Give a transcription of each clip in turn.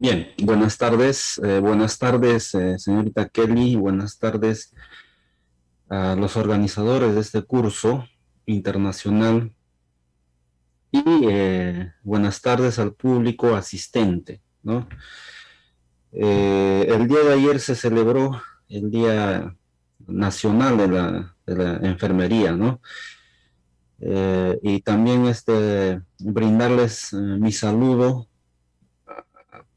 Bien, buenas tardes, señorita Kelly, buenas tardes a los organizadores de este curso internacional y buenas tardes al público asistente, ¿no? El día de ayer se celebró el Día Nacional de la Enfermería, ¿no? Y también brindarles mi saludo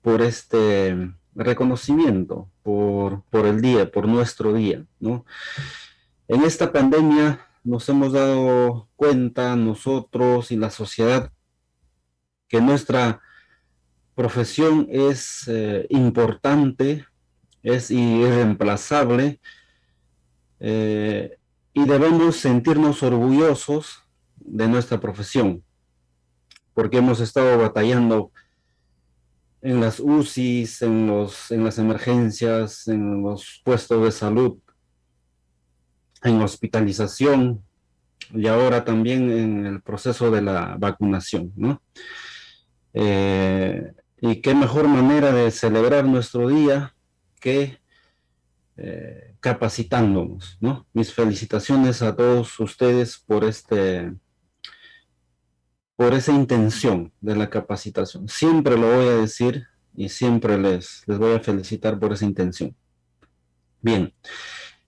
por este reconocimiento, por el día, por nuestro día, ¿no? En esta pandemia nos hemos dado cuenta nosotros y la sociedad que nuestra profesión es importante, es irreemplazable, eh, y debemos sentirnos orgullosos de nuestra profesión, porque hemos estado batallando en las UCIs, en las emergencias, en los puestos de salud, en hospitalización y ahora también en el proceso de la vacunación, ¿no? Y qué mejor manera de celebrar nuestro día que capacitándonos, ¿no? Mis felicitaciones a todos ustedes por esa intención de la capacitación. Siempre lo voy a decir y siempre les voy a felicitar por esa intención. Bien,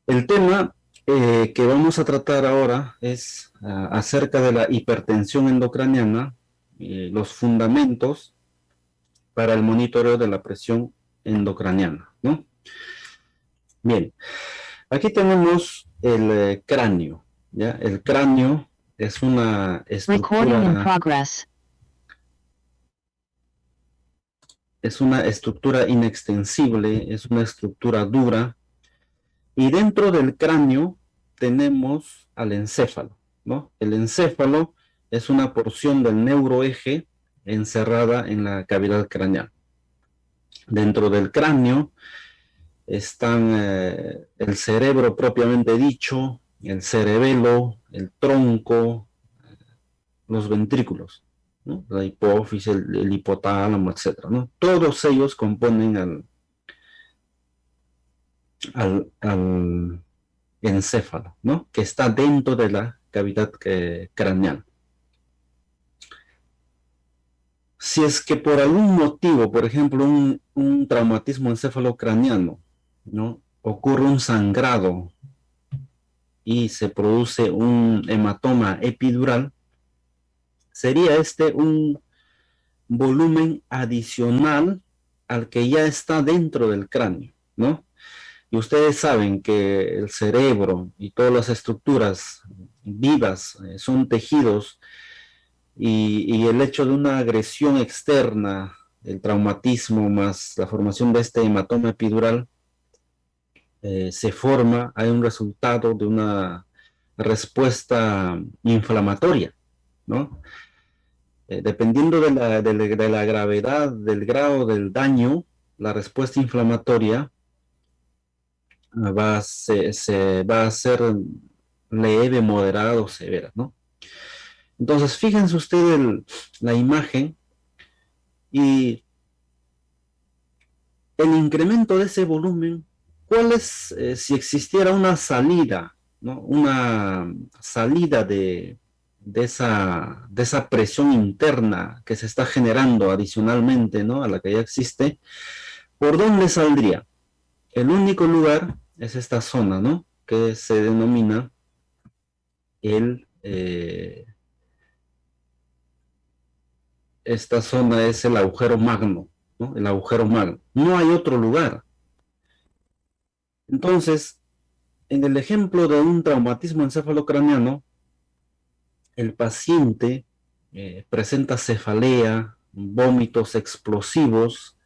el tema que vamos a tratar ahora es acerca de la hipertensión endocraniana, los fundamentos para el monitoreo de la presión endocraniana, ¿no? Bien, aquí tenemos el cráneo, ¿ya? El cráneo es una Recording in estructura, progress. es una estructura inextensible, es una estructura dura, y dentro del cráneo tenemos al encéfalo, ¿no? El encéfalo es una porción del neuroeje encerrada en la cavidad craneal. Dentro del cráneo están el cerebro propiamente dicho, el cerebelo, el tronco, los ventrículos, ¿no? La hipófisis, el hipotálamo, etcétera, ¿no? Todos ellos componen al encéfalo, ¿no? Que está dentro de la cavidad craneal. Si es que por algún motivo, por ejemplo, un traumatismo encefalocraniano, ¿no? Ocurre un sangrado y se produce un hematoma epidural, sería un volumen adicional al que ya está dentro del cráneo, ¿no? Y ustedes saben que el cerebro y todas las estructuras vivas son tejidos y el hecho de una agresión externa, el traumatismo más la formación de este hematoma epidural, se forma, hay un resultado de una respuesta inflamatoria, ¿no? Dependiendo de la gravedad, del grado del daño, la respuesta inflamatoria va a ser leve, moderada o severa, ¿no? Entonces, fíjense ustedes la imagen y el incremento de ese volumen, ¿cuál es, si existiera una salida, ¿no? Una salida de esa presión interna que se está generando adicionalmente, ¿no? A la que ya existe, ¿por dónde saldría? El único lugar es esta zona, ¿no? Que se denomina el, esta zona es el agujero magno, ¿no? El agujero magno. No hay otro lugar. Entonces, en el ejemplo de un traumatismo encefalocraniano, el paciente presenta cefalea, vómitos explosivos,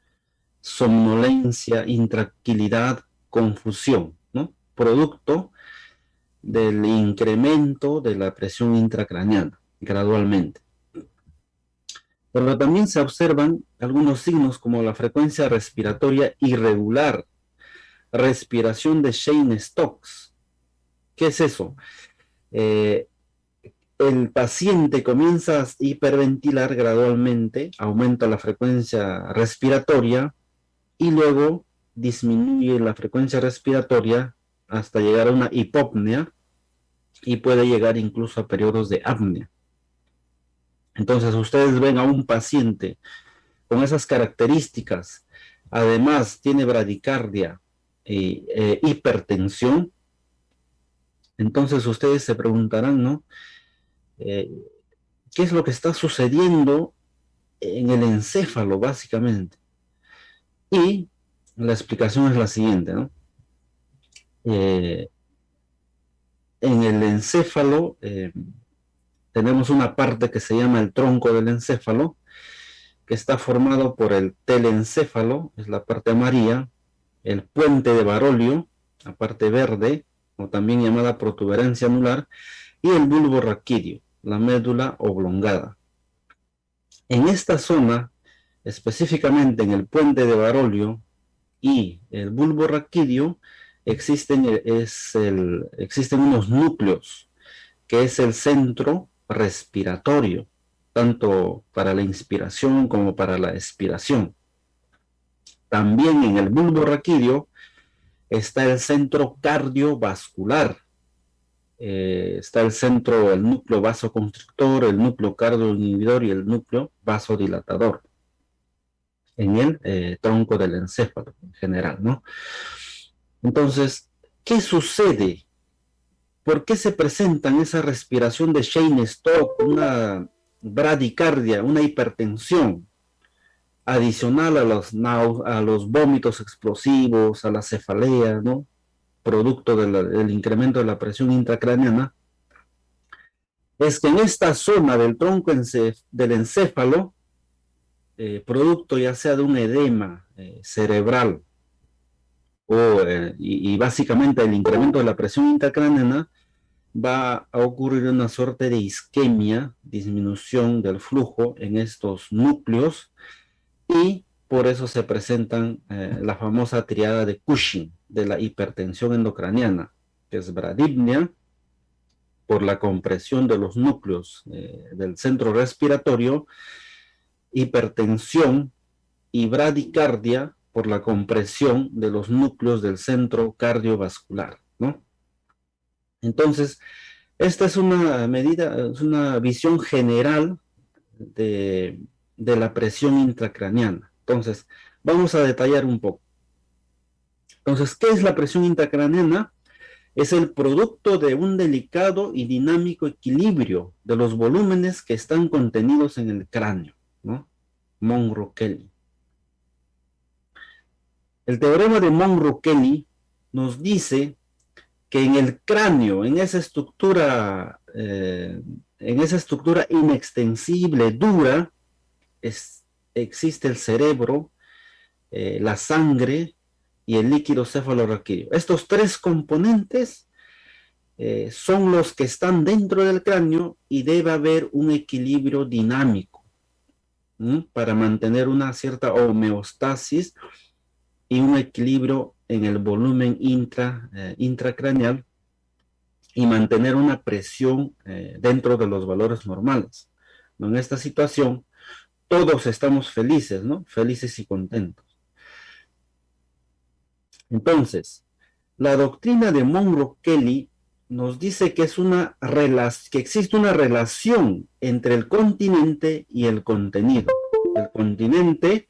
somnolencia, intranquilidad, confusión, ¿no? Producto del incremento de la presión intracraneana gradualmente. Pero también se observan algunos signos como la frecuencia respiratoria irregular, respiración de Shane-Stokes. ¿Qué es eso? Eh, el paciente comienza a hiperventilar gradualmente, aumenta la frecuencia respiratoria y luego disminuye la frecuencia respiratoria hasta llegar a una hipopnea y puede llegar incluso a periodos de apnea. Entonces ustedes ven a un paciente con esas características, además tiene bradicardia y hipertensión, entonces ustedes se preguntarán, ¿no? ¿Qué es lo que está sucediendo en el encéfalo, básicamente? Y la explicación es la siguiente, ¿no? En el encéfalo tenemos una parte que se llama el tronco del encéfalo, que está formado por el telencéfalo, es la parte amarilla, el puente de Barolio, la parte verde, o también llamada protuberancia anular, y el bulbo raquídeo, la médula oblongada. En esta zona, específicamente en el puente de Barolio y el bulbo raquídeo, existen unos núcleos, que es el centro respiratorio, tanto para la inspiración como para la expiración. También en el bulbo raquídeo está el centro cardiovascular. Está el centro, el núcleo vasoconstrictor, el núcleo cardioinhibidor y el núcleo vasodilatador en el tronco del encéfalo en general, ¿no? Entonces, ¿qué sucede? ¿Por qué se presentan esa respiración de Cheyne-Stokes, una bradicardia, una hipertensión adicional a los vómitos explosivos, a la cefalea, ¿no? Producto del incremento de la presión intracraneana? Es que en esta zona del tronco del encéfalo, producto ya sea de un edema cerebral y básicamente el incremento de la presión intracraneana, va a ocurrir una suerte de isquemia, disminución del flujo en estos núcleos, y por eso se presentan la famosa triada de Cushing de la hipertensión endocraniana, que es bradipnea por la compresión de los núcleos del centro respiratorio, hipertensión y bradicardia por la compresión de los núcleos del centro cardiovascular, ¿no? Entonces, esta es una medida, es una visión general de la presión intracraneana. Entonces, vamos a detallar un poco. Entonces, ¿qué es la presión intracraneana? Es el producto de un delicado y dinámico equilibrio de los volúmenes que están contenidos en el cráneo, ¿no? Monro-Kelly. El teorema de Monro-Kelly nos dice que en el cráneo, en esa estructura inextensible, dura, existe el cerebro, la sangre y el líquido cefalorraquídeo. Estos tres componentes son los que están dentro del cráneo y debe haber un equilibrio dinámico para mantener una cierta homeostasis y un equilibrio en el volumen intracraneal y mantener una presión dentro de los valores normales, ¿no? En esta situación, todos estamos felices, ¿no? Felices y contentos. Entonces, la doctrina de Monro-Kelly nos dice que existe una relación entre el continente y el contenido. El continente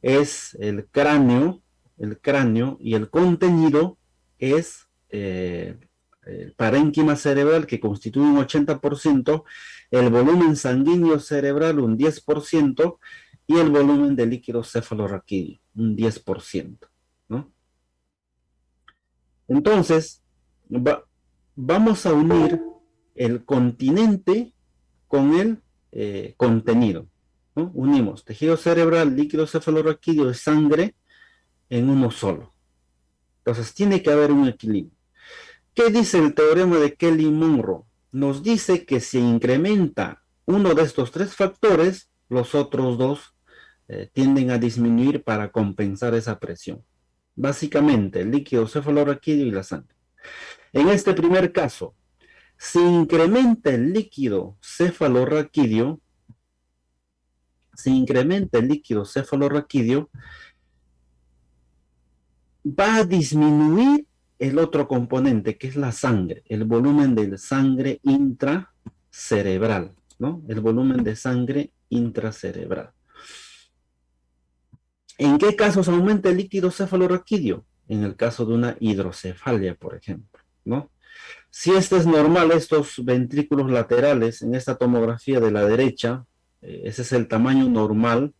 es el cráneo, y el contenido es el parénquima cerebral, que constituye un 80%, el volumen sanguíneo cerebral un 10% y el volumen de líquido cefalorraquídeo un 10%, ¿no? Entonces, vamos a unir el continente con el contenido, ¿no? Unimos tejido cerebral, líquido cefalorraquídeo y sangre en uno solo. Entonces, tiene que haber un equilibrio. ¿Qué dice el teorema de Kelly-Monro? Nos dice que si incrementa uno de estos tres factores, los otros dos tienden a disminuir para compensar esa presión. Básicamente, el líquido cefalorraquídeo y la sangre. En este primer caso, si incrementa el líquido cefalorraquídeo, va a disminuir el otro componente, que es la sangre, el volumen de sangre intracerebral, ¿no? El volumen de sangre intracerebral. ¿En qué casos aumenta el líquido cefalorraquídeo? En el caso de una hidrocefalia, por ejemplo, ¿no? Si este es normal, estos ventrículos laterales en esta tomografía de la derecha, ese es el tamaño normal.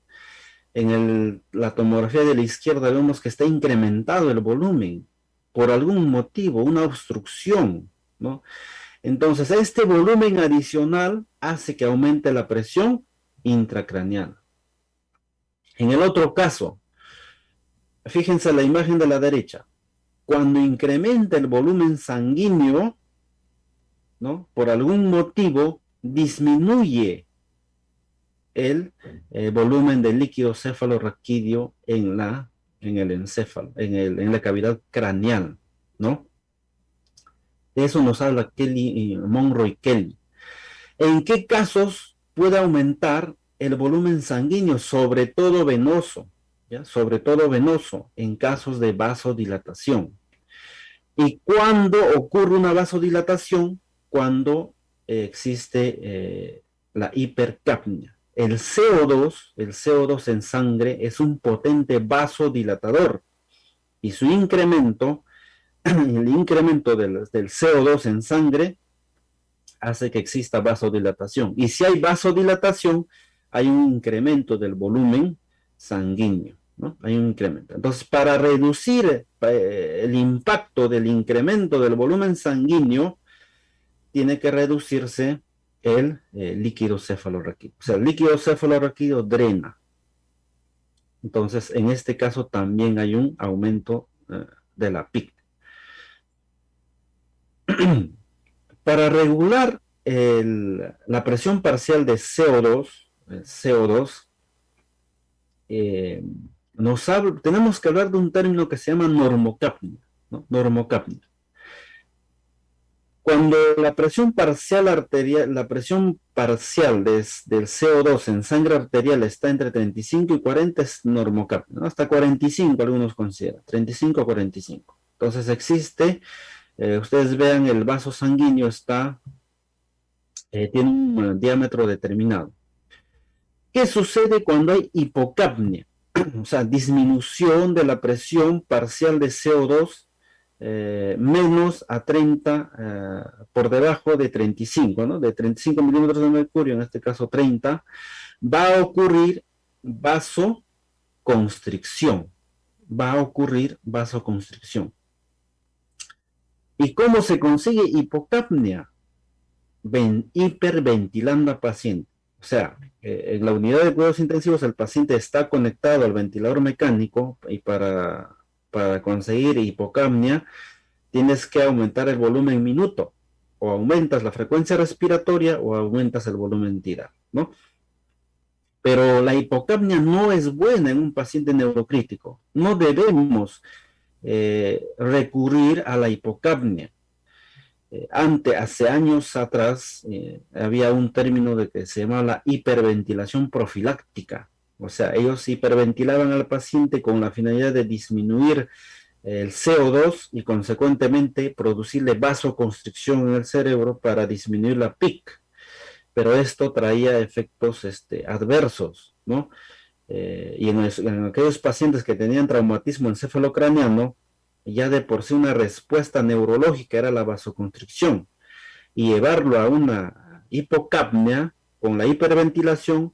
En la tomografía de la izquierda vemos que está incrementado el volumen por algún motivo, una obstrucción, ¿no? Entonces, este volumen adicional hace que aumente la presión intracraneal. En el otro caso, fíjense la imagen de la derecha. Cuando incrementa el volumen sanguíneo, ¿no? Por algún motivo, disminuye el volumen del líquido cefalorraquídeo en el encéfalo, en la cavidad craneal, ¿no? De eso nos habla Monroe y Kelly. ¿En qué casos puede aumentar el volumen sanguíneo, sobre todo venoso? ¿Ya? Sobre todo venoso, en casos de vasodilatación. ¿Y cuándo ocurre una vasodilatación? Cuando existe la hipercapnia. El CO2 en sangre es un potente vasodilatador y su incremento, el incremento del CO2 en sangre hace que exista vasodilatación. Y si hay vasodilatación, hay un incremento del volumen sanguíneo, ¿no? Hay un incremento. Entonces, para reducir el impacto del incremento del volumen sanguíneo, tiene que reducirse el líquido cefalorraquídeo. O sea, el líquido cefalorraquídeo drena. Entonces, en este caso también hay un aumento de la PIC. Para regular la presión parcial de CO2 tenemos que hablar de un término que se llama normocapnia, ¿no? Normocapnia. Cuando la presión parcial arterial, la presión parcial del CO2 en sangre arterial está entre 35 y 40 es normocapnia, ¿no? Hasta 45 algunos consideran, 35 a 45. Entonces existe, ustedes vean el vaso sanguíneo tiene un diámetro determinado. ¿Qué sucede cuando hay hipocapnia? O sea, disminución de la presión parcial de CO2 menos a 30, por debajo de 35, ¿no? De 35 milímetros de mercurio, en este caso 30, va a ocurrir vasoconstricción. Va a ocurrir vasoconstricción. ¿Y cómo se consigue hipocapnia? Hiperventilando al paciente. O sea, en la unidad de cuidados intensivos el paciente está conectado al ventilador mecánico y para conseguir hipocapnia tienes que aumentar el volumen minuto. O aumentas la frecuencia respiratoria o aumentas el volumen tiral, ¿no? Pero la hipocapnia no es buena en un paciente neurocrítico. No debemos recurrir a la hipocapnia. Hace años atrás había un término de que se llamaba la hiperventilación profiláctica. O sea, ellos hiperventilaban al paciente con la finalidad de disminuir el CO2 y consecuentemente producirle vasoconstricción en el cerebro para disminuir la PIC. Pero esto traía efectos adversos, ¿no? Y en aquellos pacientes que tenían traumatismo encefalocraneano, ya de por sí una respuesta neurológica era la vasoconstricción. Y llevarlo a una hipocapnia con la hiperventilación,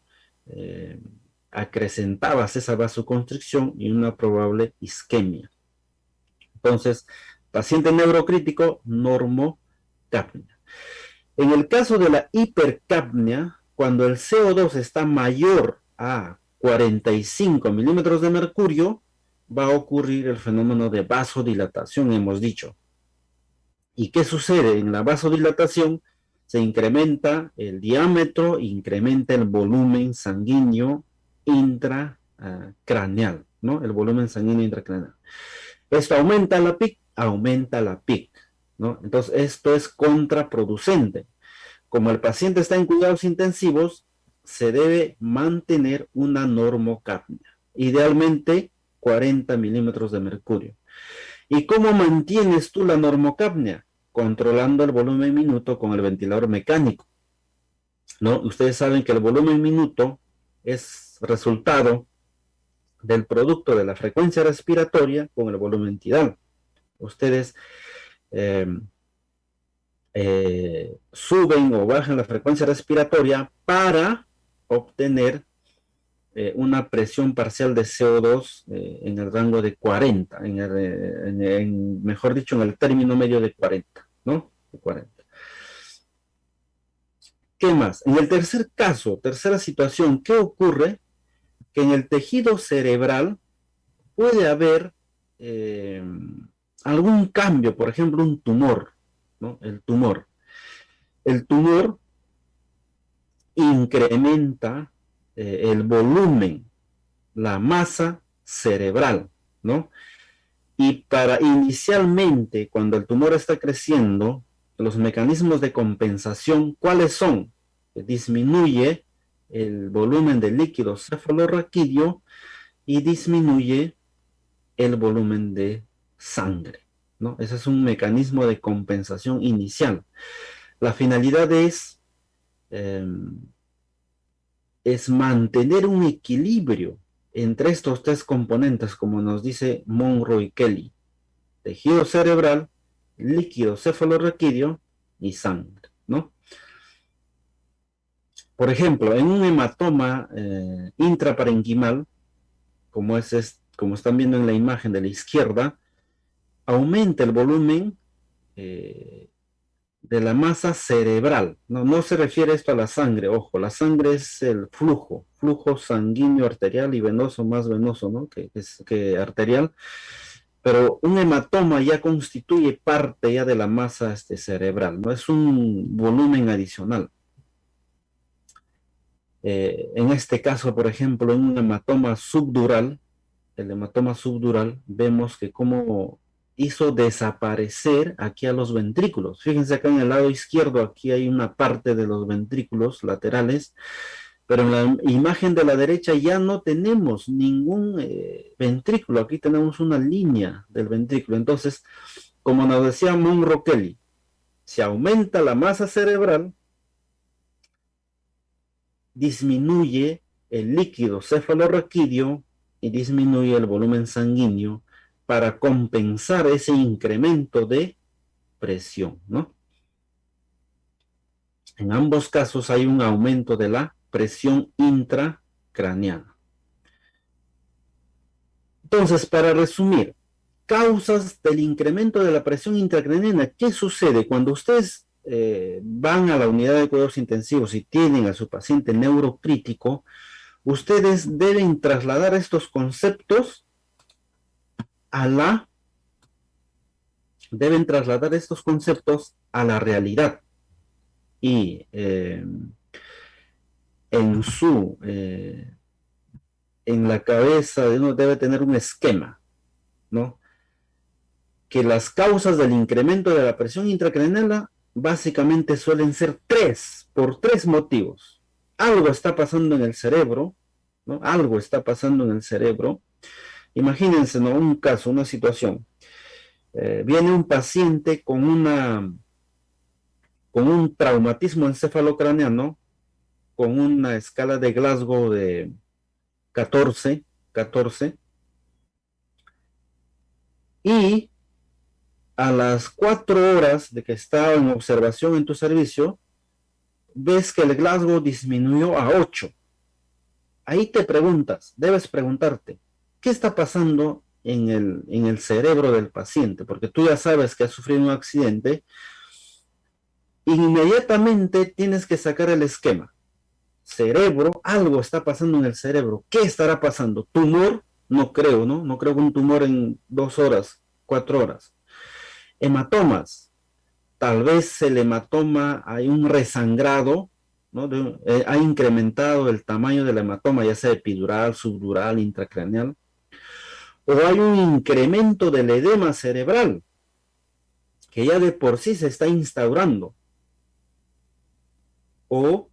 acrecentabas esa vasoconstricción y una probable isquemia. Entonces, paciente neurocrítico, normocapnia. En el caso de la hipercapnia, cuando el CO2 está mayor a 45 milímetros de mercurio, va a ocurrir el fenómeno de vasodilatación, hemos dicho. ¿Y qué sucede? En la vasodilatación se incrementa el diámetro, incrementa el volumen sanguíneo intracraneal, ¿no? El volumen sanguíneo intracraneal. Esto aumenta la PIC, ¿no? Entonces, esto es contraproducente. Como el paciente está en cuidados intensivos, se debe mantener una normocapnia, idealmente 40 milímetros de mercurio. ¿Y cómo mantienes tú la normocapnia? Controlando el volumen minuto con el ventilador mecánico, ¿no? Ustedes saben que el volumen minuto es resultado del producto de la frecuencia respiratoria con el volumen tidal. Ustedes eh, suben o bajan la frecuencia respiratoria para obtener una presión parcial de CO2 en el rango de 40, mejor dicho, en el término medio de 40, ¿no? De 40. ¿Qué más? En el tercer caso, tercera situación, ¿qué ocurre? Que en el tejido cerebral puede haber eh, algún cambio, por ejemplo, un tumor, ¿no? El tumor incrementa el volumen, la masa cerebral, ¿no? Y para inicialmente, cuando el tumor está creciendo, los mecanismos de compensación, ¿cuáles son? Disminuye el volumen del líquido cefalorraquídeo y disminuye el volumen de sangre, ¿no? Ese es un mecanismo de compensación inicial. La finalidad eh, es mantener un equilibrio entre estos tres componentes, como nos dice Monro y Kelly: tejido cerebral, líquido cefalorraquídeo y sangre, ¿no? Por ejemplo, en un hematoma intraparenquimal, como están viendo en la imagen de la izquierda, aumenta el volumen eh, de la masa cerebral. No, no se refiere esto a la sangre, ojo, la sangre es el flujo sanguíneo arterial y venoso, más venoso, ¿no? que arterial. Pero un hematoma ya constituye parte ya de la masa cerebral, no es un volumen adicional. En este caso, por ejemplo, en un hematoma subdural, el hematoma subdural, vemos que como hizo desaparecer aquí a los ventrículos. Fíjense acá en el lado izquierdo, aquí hay una parte de los ventrículos laterales, pero en la imagen de la derecha ya no tenemos ningún ventrículo, aquí tenemos una línea del ventrículo. Entonces, como nos decía Monro Kelly, si aumenta la masa cerebral, disminuye el líquido cefalorraquídeo y disminuye el volumen sanguíneo para compensar ese incremento de presión, ¿no? En ambos casos hay un aumento de la presión intracraneana. Entonces, para resumir, causas del incremento de la presión intracraneana. ¿Qué sucede cuando ustedes van a la unidad de cuidados intensivos y tienen a su paciente neurocrítico? Ustedes deben estos conceptos a la trasladar estos conceptos a la realidad y en en la cabeza de uno debe tener un esquema, ¿no? Que las causas del incremento de la presión intracraneal básicamente suelen ser por tres motivos. Algo está pasando en el cerebro, ¿no? Algo está pasando en el cerebro. Imagínense, ¿no? Un caso, una situación. Viene un paciente con un traumatismo encefalocraneano, con una escala de Glasgow de 14, y a las 4 horas de que está en observación en tu servicio, ves que el Glasgow disminuyó a 8. Ahí te preguntas, debes preguntarte, ¿qué está pasando en el cerebro del paciente? Porque tú ya sabes que ha sufrido un accidente. Inmediatamente tienes que sacar el esquema. Cerebro, algo está pasando en el cerebro. ¿Qué estará pasando? ¿Tumor? No creo, ¿no? No creo que un tumor en 2 horas, 4 horas. Hematomas. Tal vez el hematoma hay un resangrado, ¿no? Ha incrementado el tamaño del hematoma, ya sea epidural, subdural, intracraneal. O hay un incremento del edema cerebral, que ya de por sí se está instaurando. O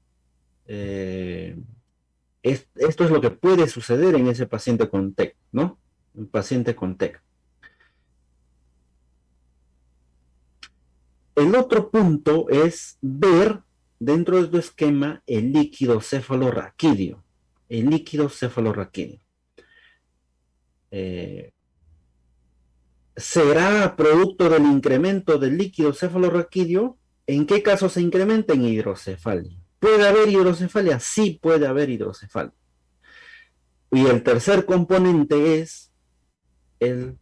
esto es lo que puede suceder en ese paciente con TEC, ¿no? Un paciente con TEC. El otro punto es ver dentro de tu esquema el líquido cefalorraquídeo. El líquido cefalorraquídeo. ¿Será producto del incremento del líquido cefalorraquídeo? ¿En qué caso se incrementa? En hidrocefalia. ¿Puede haber hidrocefalia? Sí puede haber hidrocefalia. Y el tercer componente es el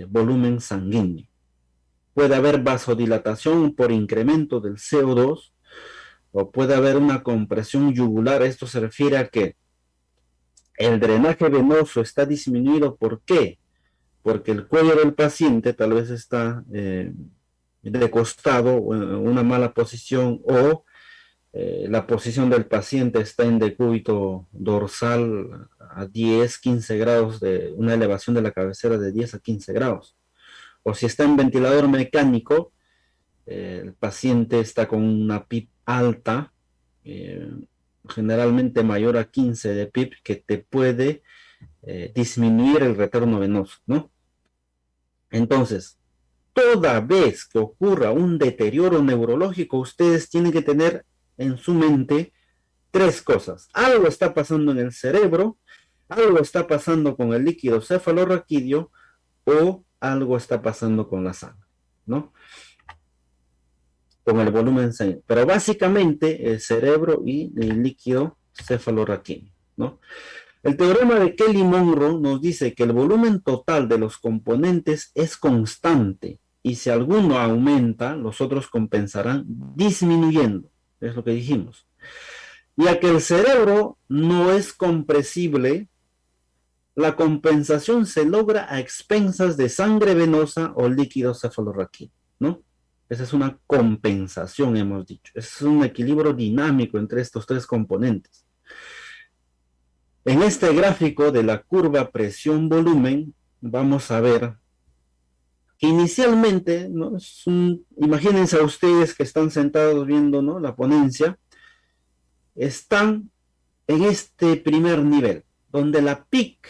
volumen sanguíneo. Puede haber vasodilatación por incremento del CO2 o puede haber una compresión yugular. Esto se refiere a que el drenaje venoso está disminuido. ¿Por qué? Porque el cuello del paciente tal vez está de costado o en una mala posición o la posición del paciente está en decúbito dorsal a 10, 15 grados de una elevación de la cabecera de 10 a 15 grados. O si está en ventilador mecánico, el paciente está con una PIP alta, eh, generalmente mayor a 15 de PIP, que te puede disminuir el retorno venoso, ¿no? Entonces, toda vez que ocurra un deterioro neurológico, ustedes tienen que tener en su mente tres cosas. Algo está pasando en el cerebro, algo está pasando con el líquido cefalorraquídeo o algo está pasando con la sangre, ¿no? Con el volumen sanguíneo. Pero básicamente el cerebro y el líquido cefalorraquídeo, ¿no? El teorema de Kelly-Monroe nos dice que el volumen total de los componentes es constante y si alguno aumenta, los otros compensarán disminuyendo. Es lo que dijimos. Ya que el cerebro no es compresible, la compensación se logra a expensas de sangre venosa o líquido cefalorraquídeo, ¿no? Esa es una compensación, hemos dicho. Es un equilibrio dinámico entre estos tres componentes. En este gráfico de la curva presión-volumen, vamos a ver que inicialmente, ¿no? Imagínense a ustedes que están sentados viendo, ¿no?, la ponencia, están en este primer nivel, donde la PIC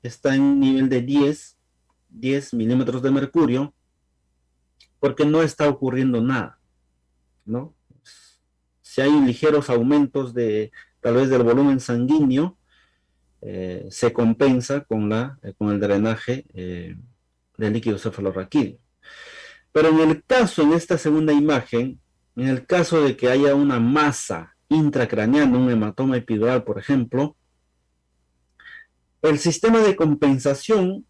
está en un nivel de 10 milímetros de mercurio, porque no está ocurriendo nada, ¿no? Si hay ligeros aumentos tal vez del volumen sanguíneo, se compensa con el drenaje del líquido cefalorraquídeo. Pero en esta segunda imagen, en el caso de que haya una masa intracraneana, un hematoma epidural, por ejemplo, el sistema de compensación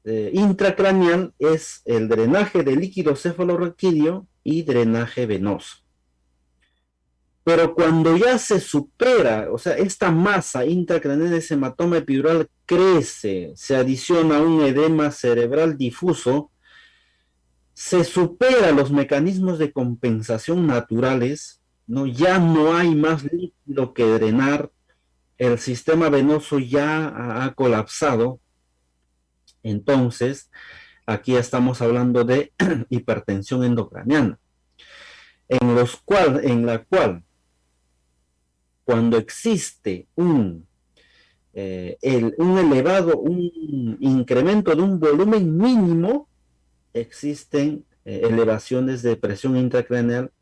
intracraneal es el drenaje de líquido cefalorraquídeo y drenaje venoso. Pero cuando ya se supera, o sea, esta masa intracraneal de ese hematoma epidural crece, se adiciona a un edema cerebral difuso, se supera los mecanismos de compensación naturales, ¿no? Ya no hay más líquido que drenar, el sistema venoso ya ha colapsado, entonces aquí estamos hablando de hipertensión endocraniana, en la cual cuando existe un incremento de un volumen mínimo, existen elevaciones de presión intracraneal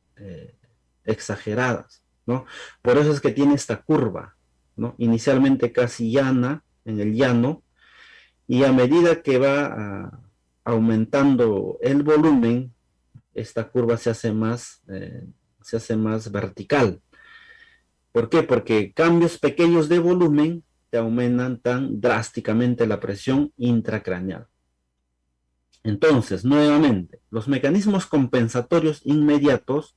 exageradas, ¿no? Por eso es que tiene esta curva, ¿no? Inicialmente casi llana, en el llano, y a medida que va aumentando el volumen, esta curva se hace más vertical. ¿Por qué? Porque cambios pequeños de volumen te aumentan tan drásticamente la presión intracraneal. Entonces, nuevamente, los mecanismos compensatorios inmediatos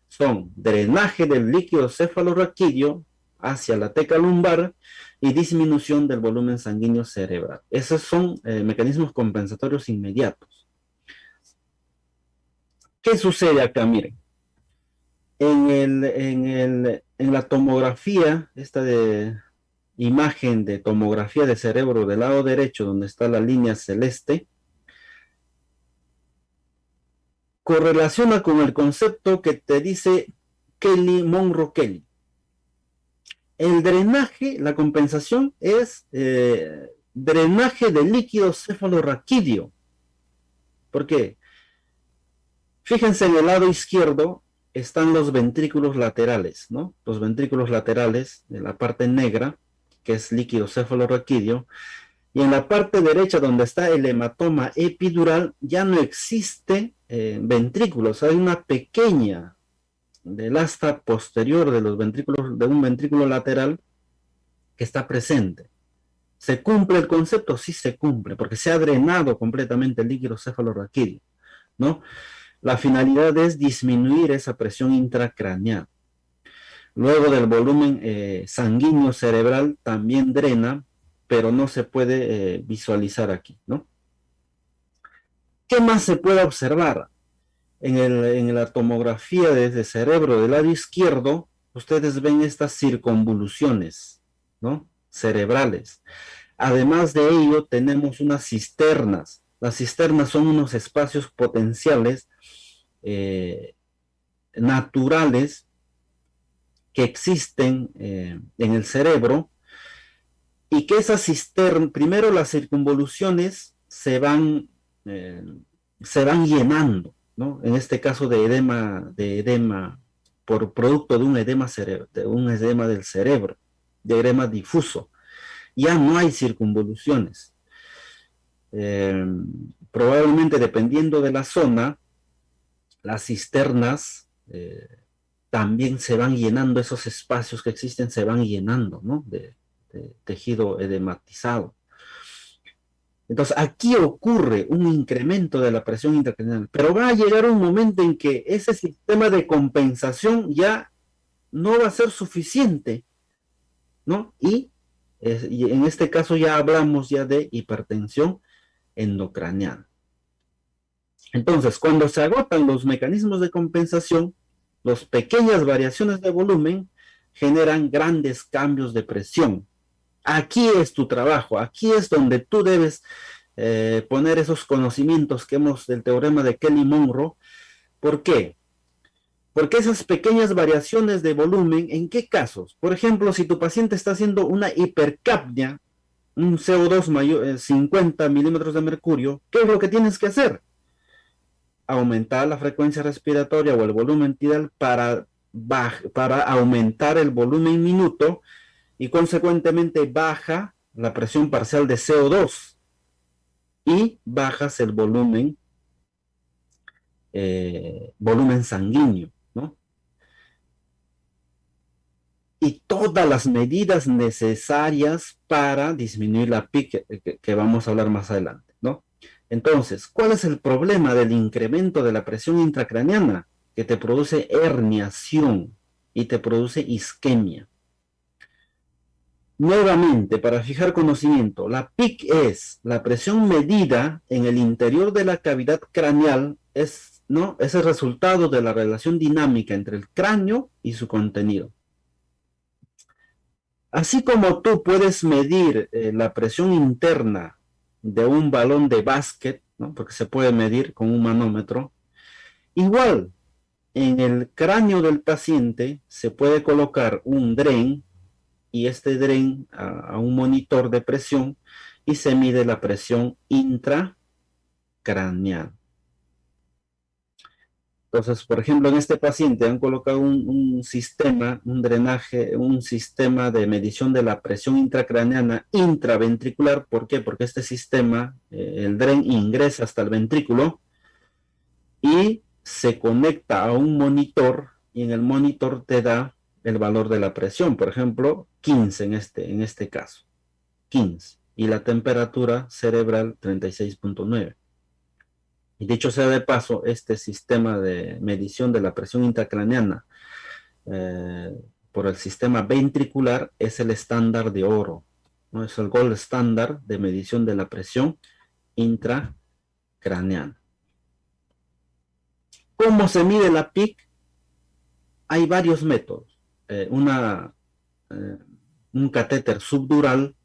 son drenaje del líquido cefalorraquídeo hacia la teca lumbar y disminución del volumen sanguíneo cerebral. Esos son mecanismos compensatorios inmediatos. ¿Qué sucede acá? Miren, en la tomografía, esta de imagen de tomografía de cerebro del lado derecho, donde está la línea celeste, correlaciona con el concepto que te dice Monroe Kelly. El drenaje, la compensación es drenaje de líquido cefalorraquídeo. ¿Por qué? Fíjense, en el lado izquierdo están los ventrículos laterales, ¿no? Los ventrículos laterales de la parte negra, que es líquido cefalorraquídeo, y en la parte derecha donde está el hematoma epidural ya no existe ventrículos, hay una pequeña del asta posterior de los ventrículos, de un ventrículo lateral que está presente. ¿Se cumple el concepto? Sí se cumple, porque se ha drenado completamente el líquido cefalorraquídeo, ¿no? La finalidad es disminuir esa presión intracraneal. Luego del volumen sanguíneo cerebral también drena, pero no se puede visualizar aquí, ¿no? ¿Qué más se puede observar? En la tomografía de cerebro del lado izquierdo, ustedes ven estas circunvoluciones, ¿no? Cerebrales. Además de ello, tenemos unas cisternas. Las cisternas son unos espacios potenciales naturales que existen en el cerebro y que esas cisternas, primero las circunvoluciones eh, se van llenando, ¿no? En este caso de edema por producto de un edema del cerebro, de edema difuso. Ya no hay circunvoluciones. Eh, Probablemente dependiendo de la zona, las cisternas también se van llenando, esos espacios que existen se van llenando, ¿no? De tejido edematizado. Entonces, aquí ocurre un incremento de la presión intracraneal, pero va a llegar un momento en que ese sistema de compensación ya no va a ser suficiente, ¿no? Y en este caso ya hablamos ya de hipertensión endocraneal. Entonces, cuando se agotan los mecanismos de compensación, las pequeñas variaciones de volumen generan grandes cambios de presión. Aquí es tu trabajo, aquí es donde tú debes poner esos conocimientos que hemos del teorema de Kelly-Monroe. ¿Por qué? Porque esas pequeñas variaciones de volumen, ¿en qué casos? Por ejemplo, si tu paciente está haciendo una hipercapnia, un CO2 mayor, 50 milímetros de mercurio, ¿qué es lo que tienes que hacer? Aumentar la frecuencia respiratoria o el volumen tidal para aumentar el volumen minuto y consecuentemente baja la presión parcial de CO2 y bajas el volumen sanguíneo, ¿no? Y todas las medidas necesarias para disminuir la PIC que vamos a hablar más adelante, ¿no? Entonces, ¿cuál es el problema del incremento de la presión intracraneana? Que te produce herniación y te produce isquemia. Nuevamente, para fijar conocimiento, la PIC es la presión medida en el interior de la cavidad craneal, ¿no? Es el resultado de la relación dinámica entre el cráneo y su contenido. Así como tú puedes medir la presión interna de un balón de básquet, ¿no? Porque se puede medir con un manómetro, igual en el cráneo del paciente se puede colocar un dren y este dren a un monitor de presión y se mide la presión intracraneal. Entonces, por ejemplo, en este paciente han colocado un sistema, un drenaje, un sistema de medición de la presión intracraneana intraventricular. ¿Por qué? Porque este sistema, el dren ingresa hasta el ventrículo y se conecta a un monitor y en el monitor te da el valor de la presión. Por ejemplo, 15 en este caso. 15. Y la temperatura cerebral 36.9. Y dicho sea de paso, este sistema de medición de la presión intracraneana por el sistema ventricular es el estándar de oro, ¿no? Es el gold standard de medición de la presión intracraneana. ¿Cómo se mide la PIC? Hay varios métodos. Un catéter subdural,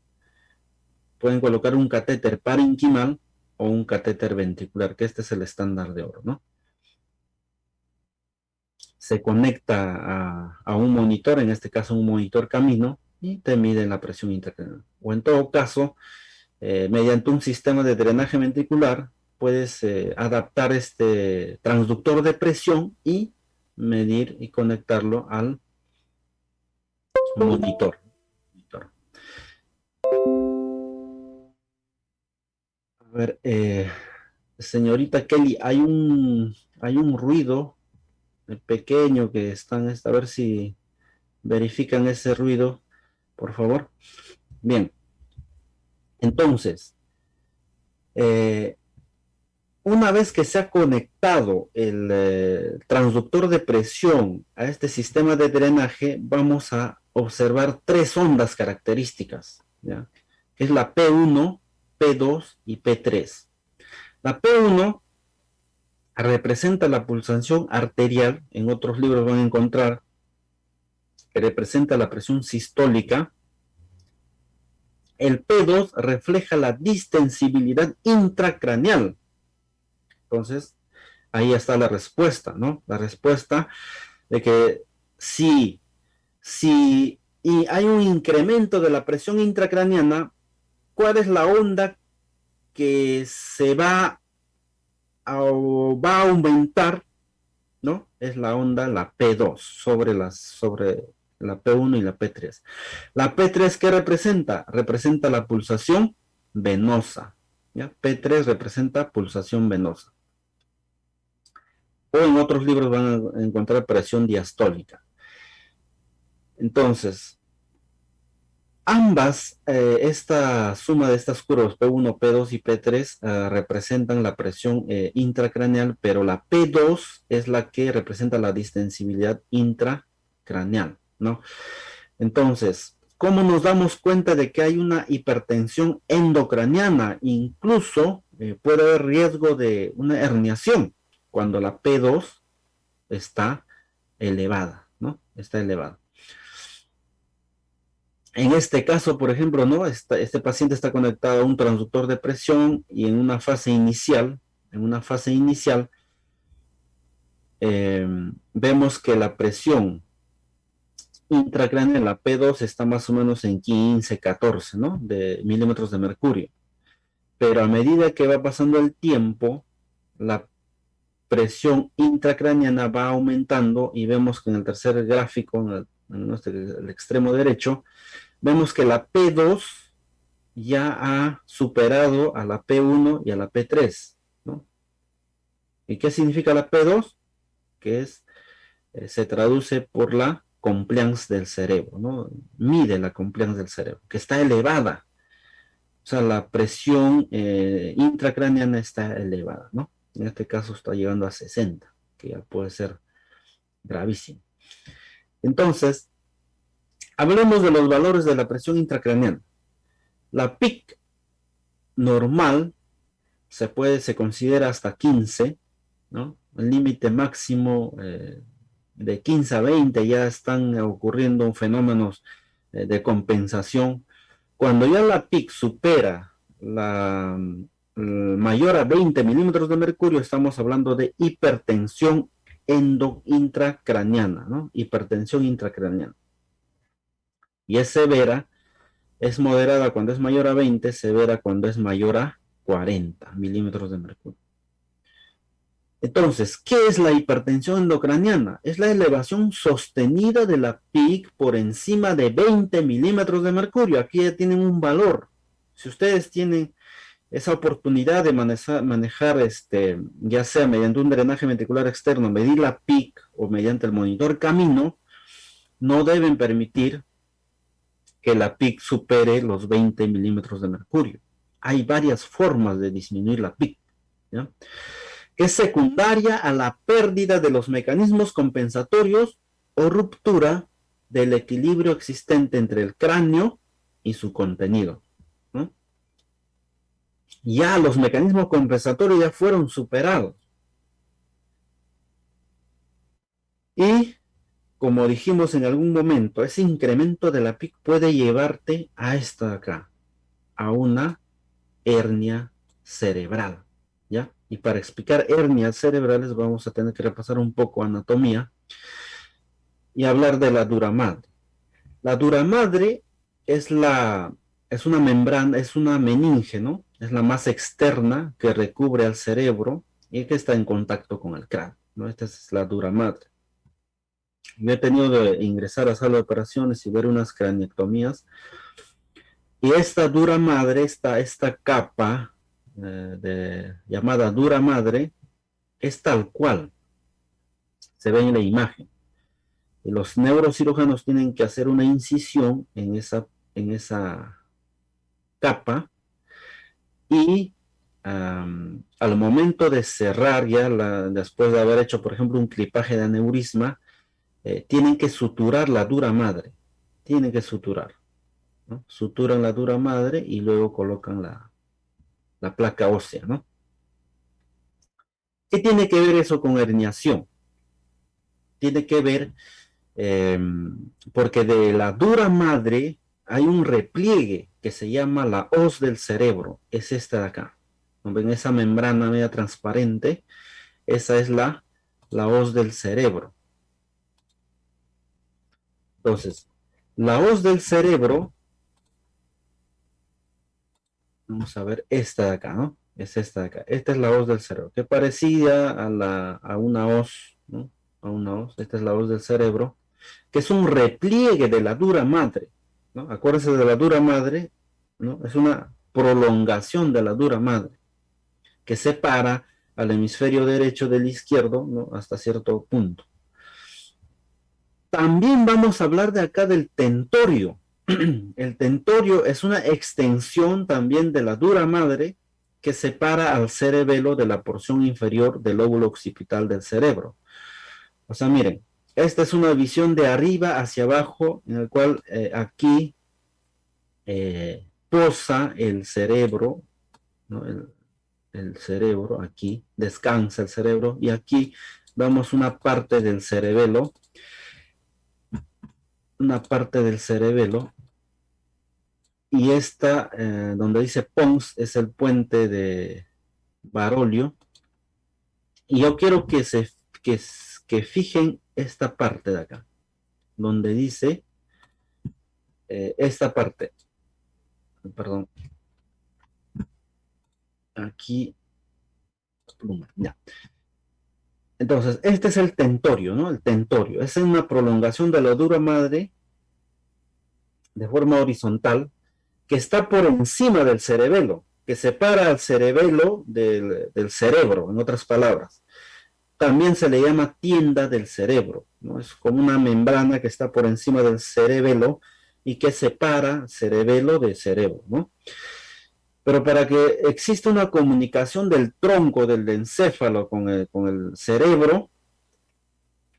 pueden colocar un catéter parenquimal o un catéter ventricular, que este es el estándar de oro, ¿no? Se conecta a un monitor, en este caso un monitor camino, y te mide la presión intracraneal. O en todo caso, mediante un sistema de drenaje ventricular, puedes adaptar este transductor de presión y medir y conectarlo al monitor. A ver, señorita Kelly, hay un ruido pequeño que están, a ver si verifican ese ruido, por favor. Bien, entonces, una vez que se ha conectado el transductor de presión a este sistema de drenaje, vamos a observar tres ondas características, ¿ya? Que es la P1, P2 y P3. La P1 representa la pulsación arterial, en otros libros van a encontrar que representa la presión sistólica. El P2 refleja la distensibilidad intracraneal. Entonces, ahí está la respuesta, ¿no? La respuesta de que si y hay un incremento de la presión intracraneana, ¿cuál es la onda que se va a aumentar? ¿No? Es la onda, la P2, sobre la P1 y la P3. La P3, ¿qué representa? Representa la pulsación venosa. ¿Ya? P3 representa pulsación venosa. O en otros libros van a encontrar presión diastólica. Entonces, ambas, esta suma de estas curvas P1, P2 y P3 representan la presión intracraneal, pero la P2 es la que representa la distensibilidad intracraneal, ¿no? Entonces, ¿cómo nos damos cuenta de que hay una hipertensión endocraniana? Incluso puede haber riesgo de una herniación cuando la P2 está elevada, ¿no? Está elevada. En este caso, por ejemplo, ¿no? Este paciente está conectado a un transductor de presión y en una fase inicial, vemos que la presión intracraneal, la P2, está más o menos en 15, 14, ¿no? De milímetros de mercurio. Pero a medida que va pasando el tiempo, la presión intracraneana va aumentando y vemos que en el tercer gráfico, en el extremo derecho, vemos que la P2 ya ha superado a la P1 y a la P3, ¿no? ¿Y qué significa la P2? Que se traduce por la compliance del cerebro, ¿no? Mide la compliance del cerebro, que está elevada. O sea, la presión intracraneana está elevada, ¿no? En este caso está llegando a 60, que ya puede ser gravísimo. Entonces, hablemos de los valores de la presión intracraneana. La PIC normal se considera hasta 15, ¿no? El límite máximo de 15 a 20 ya están ocurriendo fenómenos de compensación. Cuando ya la PIC supera la mayor a 20 milímetros de mercurio, estamos hablando de hipertensión intracraneana, ¿no? Hipertensión intracraneana. Y es severa, es moderada cuando es mayor a 20, severa cuando es mayor a 40 milímetros de mercurio. Entonces, ¿qué es la hipertensión endocraniana? Es la elevación sostenida de la PIC por encima de 20 milímetros de mercurio. Aquí ya tienen un valor. Si ustedes tienen esa oportunidad de manejar ya sea mediante un drenaje ventricular externo, medir la PIC o mediante el monitor camino, no deben permitir que la PIC supere los 20 milímetros de mercurio. Hay varias formas de disminuir la PIC, ¿ya? Es secundaria a la pérdida de los mecanismos compensatorios o ruptura del equilibrio existente entre el cráneo y su contenido, ¿no? Ya los mecanismos compensatorios ya fueron superados. Y, como dijimos en algún momento, ese incremento de la PIC puede llevarte a esta de acá, a una hernia cerebral, ¿ya? Y para explicar hernias cerebrales vamos a tener que repasar un poco anatomía y hablar de la dura madre. La dura madre es es una membrana, es una meninge, ¿no? Es la más externa que recubre al cerebro y que está en contacto con el cráneo, ¿no? Esta es la dura madre. Yo he tenido que ingresar a sala de operaciones y ver unas craniectomías. Y esta dura madre, esta capa llamada dura madre, es tal cual se ve en la imagen. Y los neurocirujanos tienen que hacer una incisión en esa capa y al momento de cerrar ya, después de haber hecho, por ejemplo, un clipaje de aneurisma, tienen que suturar la dura madre. Tienen que suturar, ¿no? Suturan la dura madre y luego colocan la placa ósea, ¿no? ¿Qué tiene que ver eso con herniación? Tiene que ver eh, porque de la dura madre hay un repliegue que se llama la hoz del cerebro. Es esta de acá. ¿Ven esa membrana media transparente? Esa es la hoz del cerebro. Entonces, la hoz del cerebro, vamos a ver esta de acá, ¿no? Es esta de acá. Esta es la hoz del cerebro, que parecida a una hoz, ¿no? A una hoz. Esta es la hoz del cerebro, que es un repliegue de la dura madre, ¿no? Acuérdense de la dura madre, ¿no? Es una prolongación de la dura madre, que separa al hemisferio derecho del izquierdo, ¿no? Hasta cierto punto. También vamos a hablar de acá del tentorio. El tentorio es una extensión también de la dura madre que separa al cerebelo de la porción inferior del lóbulo occipital del cerebro. O sea, miren, esta es una visión de arriba hacia abajo, en el cual aquí posa el cerebro, ¿no? El cerebro, aquí descansa el cerebro, y aquí vemos una parte del cerebelo, y esta, donde dice Pons, es el puente de Barolio, y yo quiero que, que fijen esta parte de acá, donde dice esta parte, perdón, aquí, ya. Entonces, este es el tentorio, ¿no? El tentorio es una prolongación de la dura madre de forma horizontal que está por encima del cerebelo, que separa al cerebelo del cerebro, en otras palabras. También se le llama tienda del cerebro, ¿no? Es como una membrana que está por encima del cerebelo y que separa cerebelo de cerebro, ¿no? Pero para que exista una comunicación del tronco del encéfalo con el cerebro,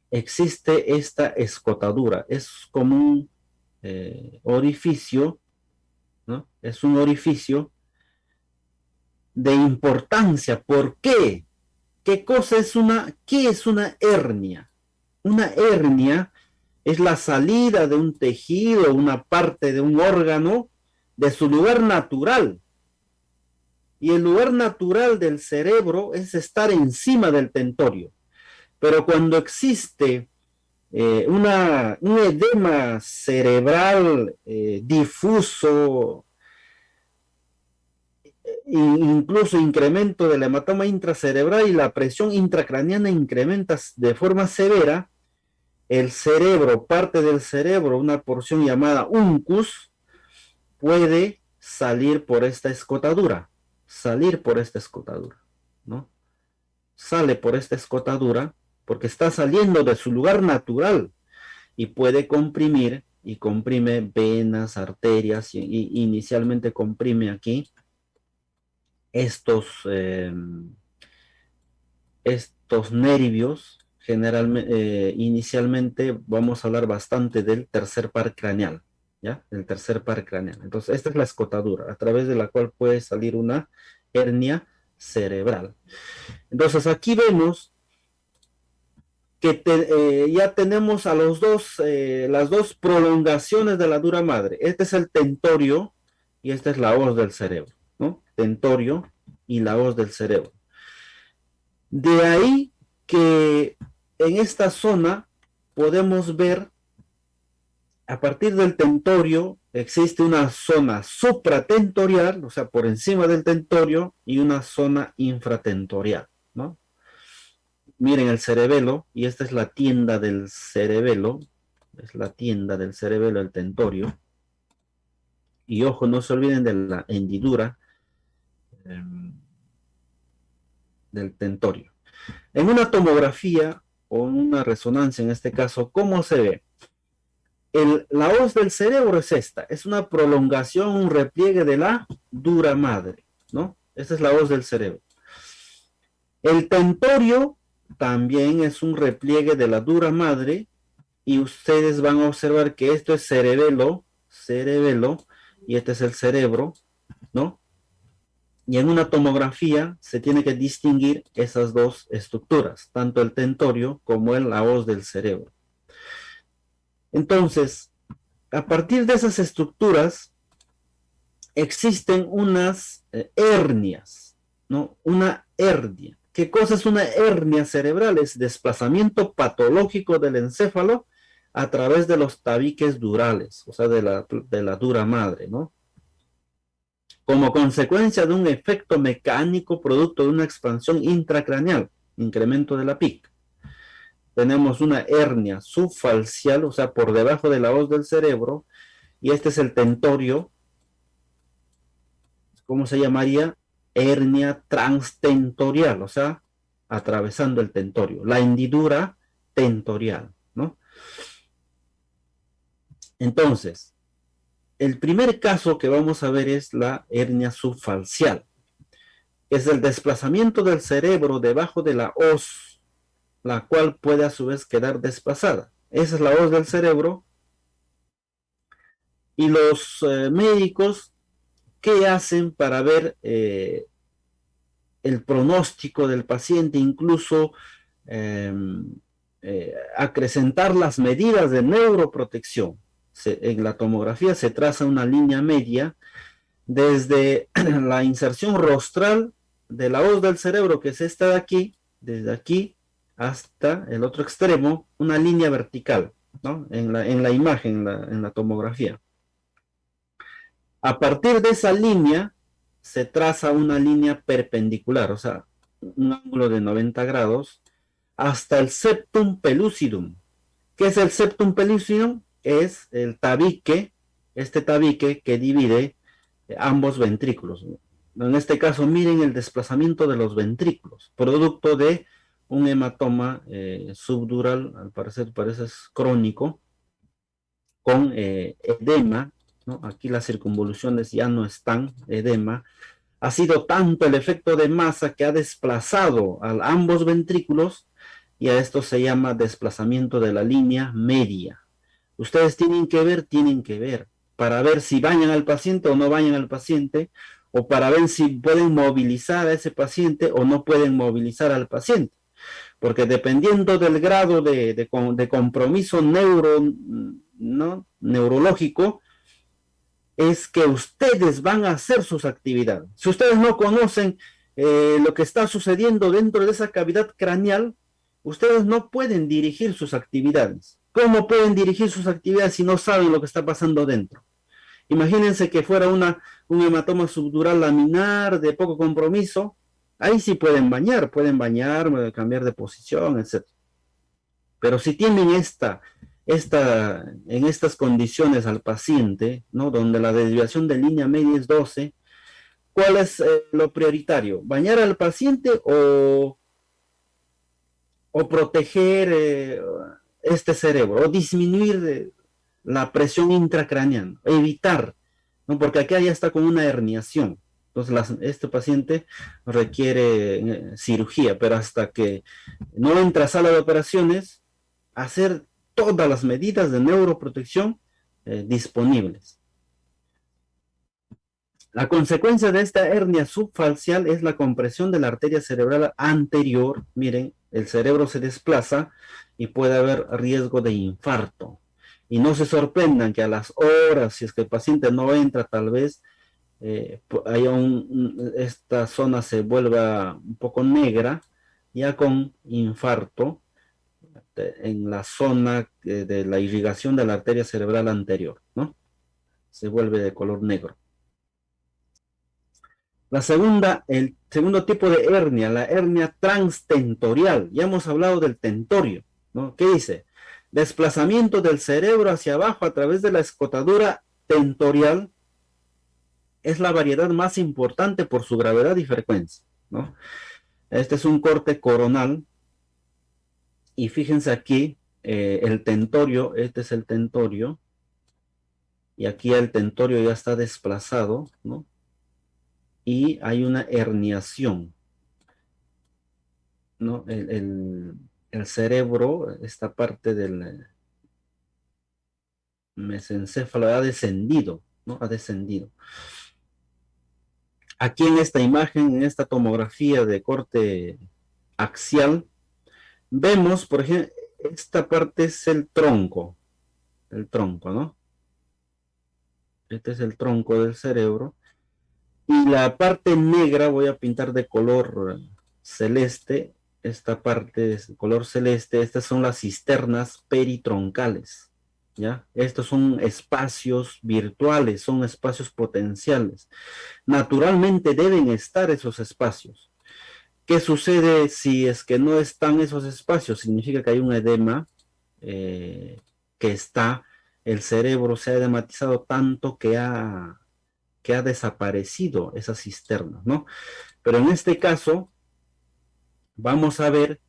existe esta escotadura. Es como un orificio, ¿no? Es un orificio de importancia. ¿Por qué? ¿Qué es una hernia? Una hernia es la salida de un tejido, una parte de un órgano de su lugar natural. Y el lugar natural del cerebro es estar encima del tentorio. Pero cuando existe un edema cerebral difuso, incluso incremento del hematoma intracerebral y la presión intracraniana incrementa de forma severa, el cerebro, parte del cerebro, una porción llamada uncus, puede salir por esta escotadura, ¿no? Sale por esta escotadura porque está saliendo de su lugar natural y puede comprimir y comprime venas, arterias y inicialmente comprime aquí estos, estos nervios. Generalmente, inicialmente vamos a hablar bastante del tercer par craneal, ¿ya? El tercer par craneal. Entonces, esta es la escotadura a través de la cual puede salir una hernia cerebral. Entonces, aquí vemos que ya tenemos a las dos prolongaciones de la dura madre. Este es el tentorio y esta es la hoz del cerebro, ¿no? Tentorio y la hoz del cerebro. De ahí que en esta zona podemos ver A partir del tentorio existe una zona supratentorial, o sea, por encima del tentorio, y una zona infratentorial, ¿no? Miren el cerebelo, y esta es la tienda del cerebelo, es la tienda del cerebelo, el tentorio. Y ojo, no se olviden de la hendidura eh, del tentorio. En una tomografía o en una resonancia, en este caso, ¿cómo se ve? La hoz del cerebro es esta, es una prolongación, un repliegue de la dura madre, ¿no? Esta es la hoz del cerebro. El tentorio también es un repliegue de la dura madre y ustedes van a observar que esto es cerebelo, cerebelo, y este es el cerebro, ¿no? Y en una tomografía se tiene que distinguir esas dos estructuras, tanto el tentorio como la hoz del cerebro. Entonces, a partir de esas estructuras, existen unas hernias, ¿no? Una hernia. ¿Qué cosa es una hernia cerebral? Es desplazamiento patológico del encéfalo a través de los tabiques durales, o sea, de la dura madre, ¿no? Como consecuencia de un efecto mecánico producto de una expansión intracraneal, incremento de la PIC. Tenemos una hernia subfalcial, o sea, por debajo de la hoz del cerebro, y este es el tentorio. ¿Cómo se llamaría? Hernia transtentorial, o sea, atravesando el tentorio, la hendidura tentorial, ¿no? Entonces, el primer caso que vamos a ver es la hernia subfalcial. Es el desplazamiento del cerebro debajo de la hoz, la cual puede a su vez quedar desplazada. Esa es la hoz del cerebro. Y los médicos, ¿qué hacen para ver el pronóstico del paciente? Incluso eh, acrecentar las medidas de neuroprotección. En la tomografía se traza una línea media desde la inserción rostral de la hoz del cerebro, que es esta de aquí, desde aquí hasta el otro extremo, una línea vertical, ¿no? En la imagen, en la tomografía. A partir de esa línea se traza una línea perpendicular, o sea, un ángulo de 90 grados, hasta el septum pellucidum. ¿Qué es el septum pellucidum? Es el tabique, este tabique que divide ambos ventrículos. En este caso, miren el desplazamiento de los ventrículos, producto de un hematoma subdural, al parecer parece crónico, con edema, ¿no? Aquí las circunvoluciones ya no están, edema. Ha sido tanto el efecto de masa que ha desplazado a ambos ventrículos y a esto se llama desplazamiento de la línea media. Ustedes tienen que ver, para ver si bañan al paciente o no bañan al paciente, o para ver si pueden movilizar a ese paciente o no pueden movilizar al paciente. Porque dependiendo del grado de compromiso ¿no? neurológico, es que ustedes van a hacer sus actividades. Si ustedes no conocen lo que está sucediendo dentro de esa cavidad craneal, ustedes no pueden dirigir sus actividades. ¿Cómo pueden dirigir sus actividades si no saben lo que está pasando dentro? Imagínense que fuera un hematoma subdural laminar de poco compromiso. Ahí sí pueden bañar, cambiar de posición, etc. Pero si tienen en estas condiciones al paciente, ¿no? Donde la desviación de línea media es 12, ¿cuál es lo prioritario? ¿Bañar al paciente o proteger este cerebro o disminuir la presión intracraneana, evitar, ¿no? Porque acá ya está con una herniación. Entonces, este paciente requiere cirugía, pero hasta que no entra a sala de operaciones, hacer todas las medidas de neuroprotección disponibles. La consecuencia de esta hernia subfalcial es la compresión de la arteria cerebral anterior. Miren, el cerebro se desplaza y puede haber riesgo de infarto. Y no se sorprendan que a las horas, si es que el paciente no entra, tal vez esta zona se vuelva un poco negra, ya con infarto, en la zona de la irrigación de la arteria cerebral anterior, ¿no? Se vuelve de color negro. El segundo tipo de hernia, la hernia transtentorial. Ya hemos hablado del tentorio, ¿no? ¿Qué dice? Desplazamiento del cerebro hacia abajo a través de la escotadura tentorial es la variedad más importante por su gravedad y frecuencia, ¿no? Este es un corte coronal y fíjense aquí el tentorio, este es el tentorio y aquí el tentorio ya está desplazado, ¿no? Y hay una herniación, ¿no? El cerebro, esta parte del mesencéfalo ha descendido, ¿no? Ha descendido. Aquí en esta imagen, en esta tomografía de corte axial, vemos, por ejemplo, esta parte es el tronco, ¿no? Este es el tronco del cerebro. Y la parte negra voy a pintar de color celeste. Esta parte es de color celeste. Estas son las cisternas peritroncales, ¿ya? Estos son espacios virtuales, son espacios potenciales. Naturalmente deben estar esos espacios. ¿Qué sucede si es que no están esos espacios? Significa que hay un edema que está, el cerebro se ha edematizado tanto que ha desaparecido esas cisternas, ¿no? Pero en este caso, vamos a ver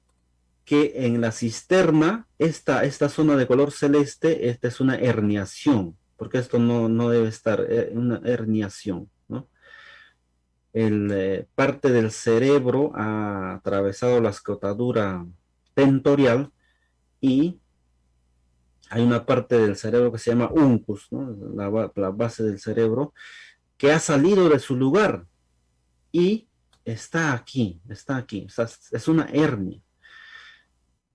que en la cisterna, esta zona de color celeste, esta es una herniación, porque esto no debe estar, una herniación, ¿no? Parte del cerebro ha atravesado la escotadura tentorial y hay una parte del cerebro que se llama uncus, ¿no? La base del cerebro, que ha salido de su lugar y está aquí, es una hernia.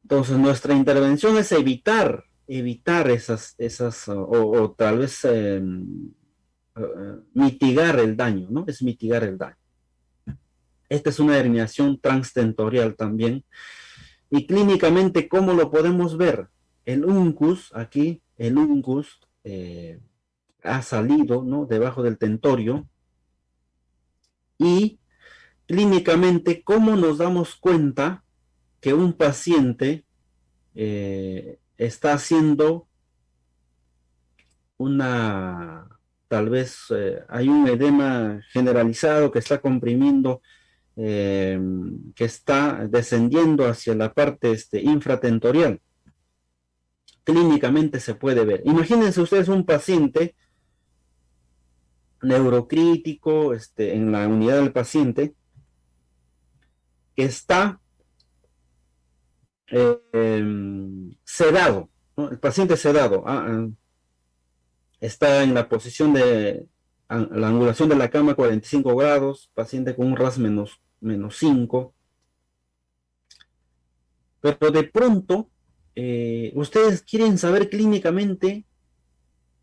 Entonces nuestra intervención es evitar esas o tal vez mitigar el daño, ¿no? Es mitigar el daño. Esta es una herniación transtentorial también. Y clínicamente, ¿cómo lo podemos ver? El uncus, aquí, el uncus ha salido, ¿no? Debajo del tentorio. Y clínicamente, ¿cómo nos damos cuenta que un paciente está haciendo tal vez hay un edema generalizado que está comprimiendo, que está descendiendo hacia la parte infratentorial? Clínicamente se puede ver. Imagínense ustedes un paciente neurocrítico en la unidad del paciente que está sedado, ¿no? El paciente sedado está en la posición de la angulación de la cama 45 grados, paciente con un RAS menos 5, pero de pronto ustedes quieren saber clínicamente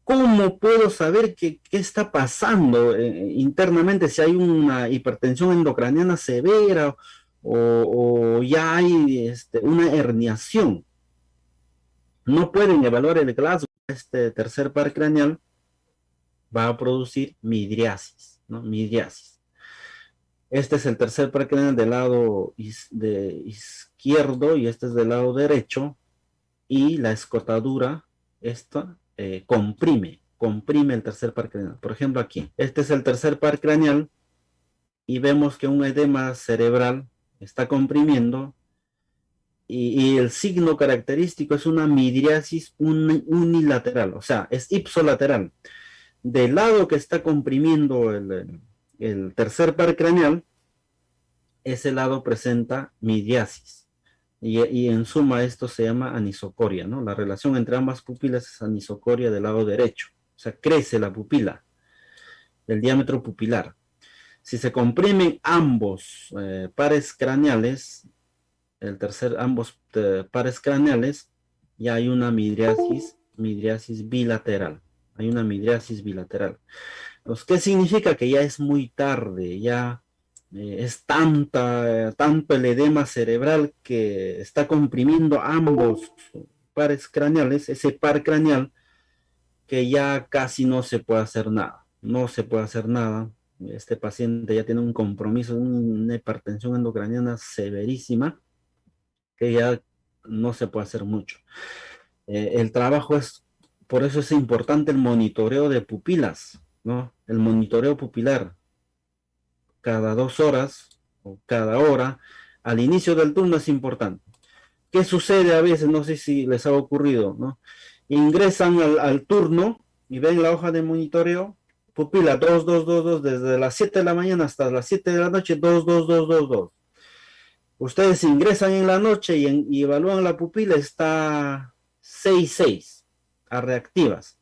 cómo puedo saber qué está pasando internamente, si hay una hipertensión endocraniana severa o ya hay una herniación. No pueden evaluar el Glasgow, tercer par craneal va a producir midriasis, ¿no? Midriasis. Este es el tercer par craneal del lado izquierdo y este es del lado derecho, y la escotadura, esta, comprime el tercer par craneal. Por ejemplo, aquí, este es el tercer par craneal y vemos que un edema cerebral está comprimiendo y el signo característico es una midriasis unilateral, o sea, es ipsolateral. Del lado que está comprimiendo el tercer par craneal, ese lado presenta midriasis. Y en suma esto se llama anisocoria, ¿no? La relación entre ambas pupilas es anisocoria del lado derecho. O sea, crece la pupila, el diámetro pupilar. Si se comprimen ambos pares craneales, ambos pares craneales, ya hay una midriasis bilateral. Hay una midriasis bilateral. Entonces, ¿qué significa? Que ya es muy tarde, ya Es tanto el edema cerebral que está comprimiendo ambos pares craneales, ese par craneal, que ya casi no se puede hacer nada. No se puede hacer nada. Este paciente ya tiene un compromiso, una hipertensión endocraniana severísima, que ya no se puede hacer mucho. El trabajo es, por eso es importante el monitoreo de pupilas, ¿no? El monitoreo pupilar cada 2 horas o cada hora, al inicio del turno es importante. ¿Qué sucede a veces? No sé si les ha ocurrido, ¿no? Ingresan al turno y ven la hoja de monitoreo, pupila 2, 2, 2, 2, desde las 7 de la mañana hasta las 7 de la noche, 2, 2, 2, 2, 2. Ustedes ingresan en la noche y evalúan la pupila, está 6, 6, a reactivas.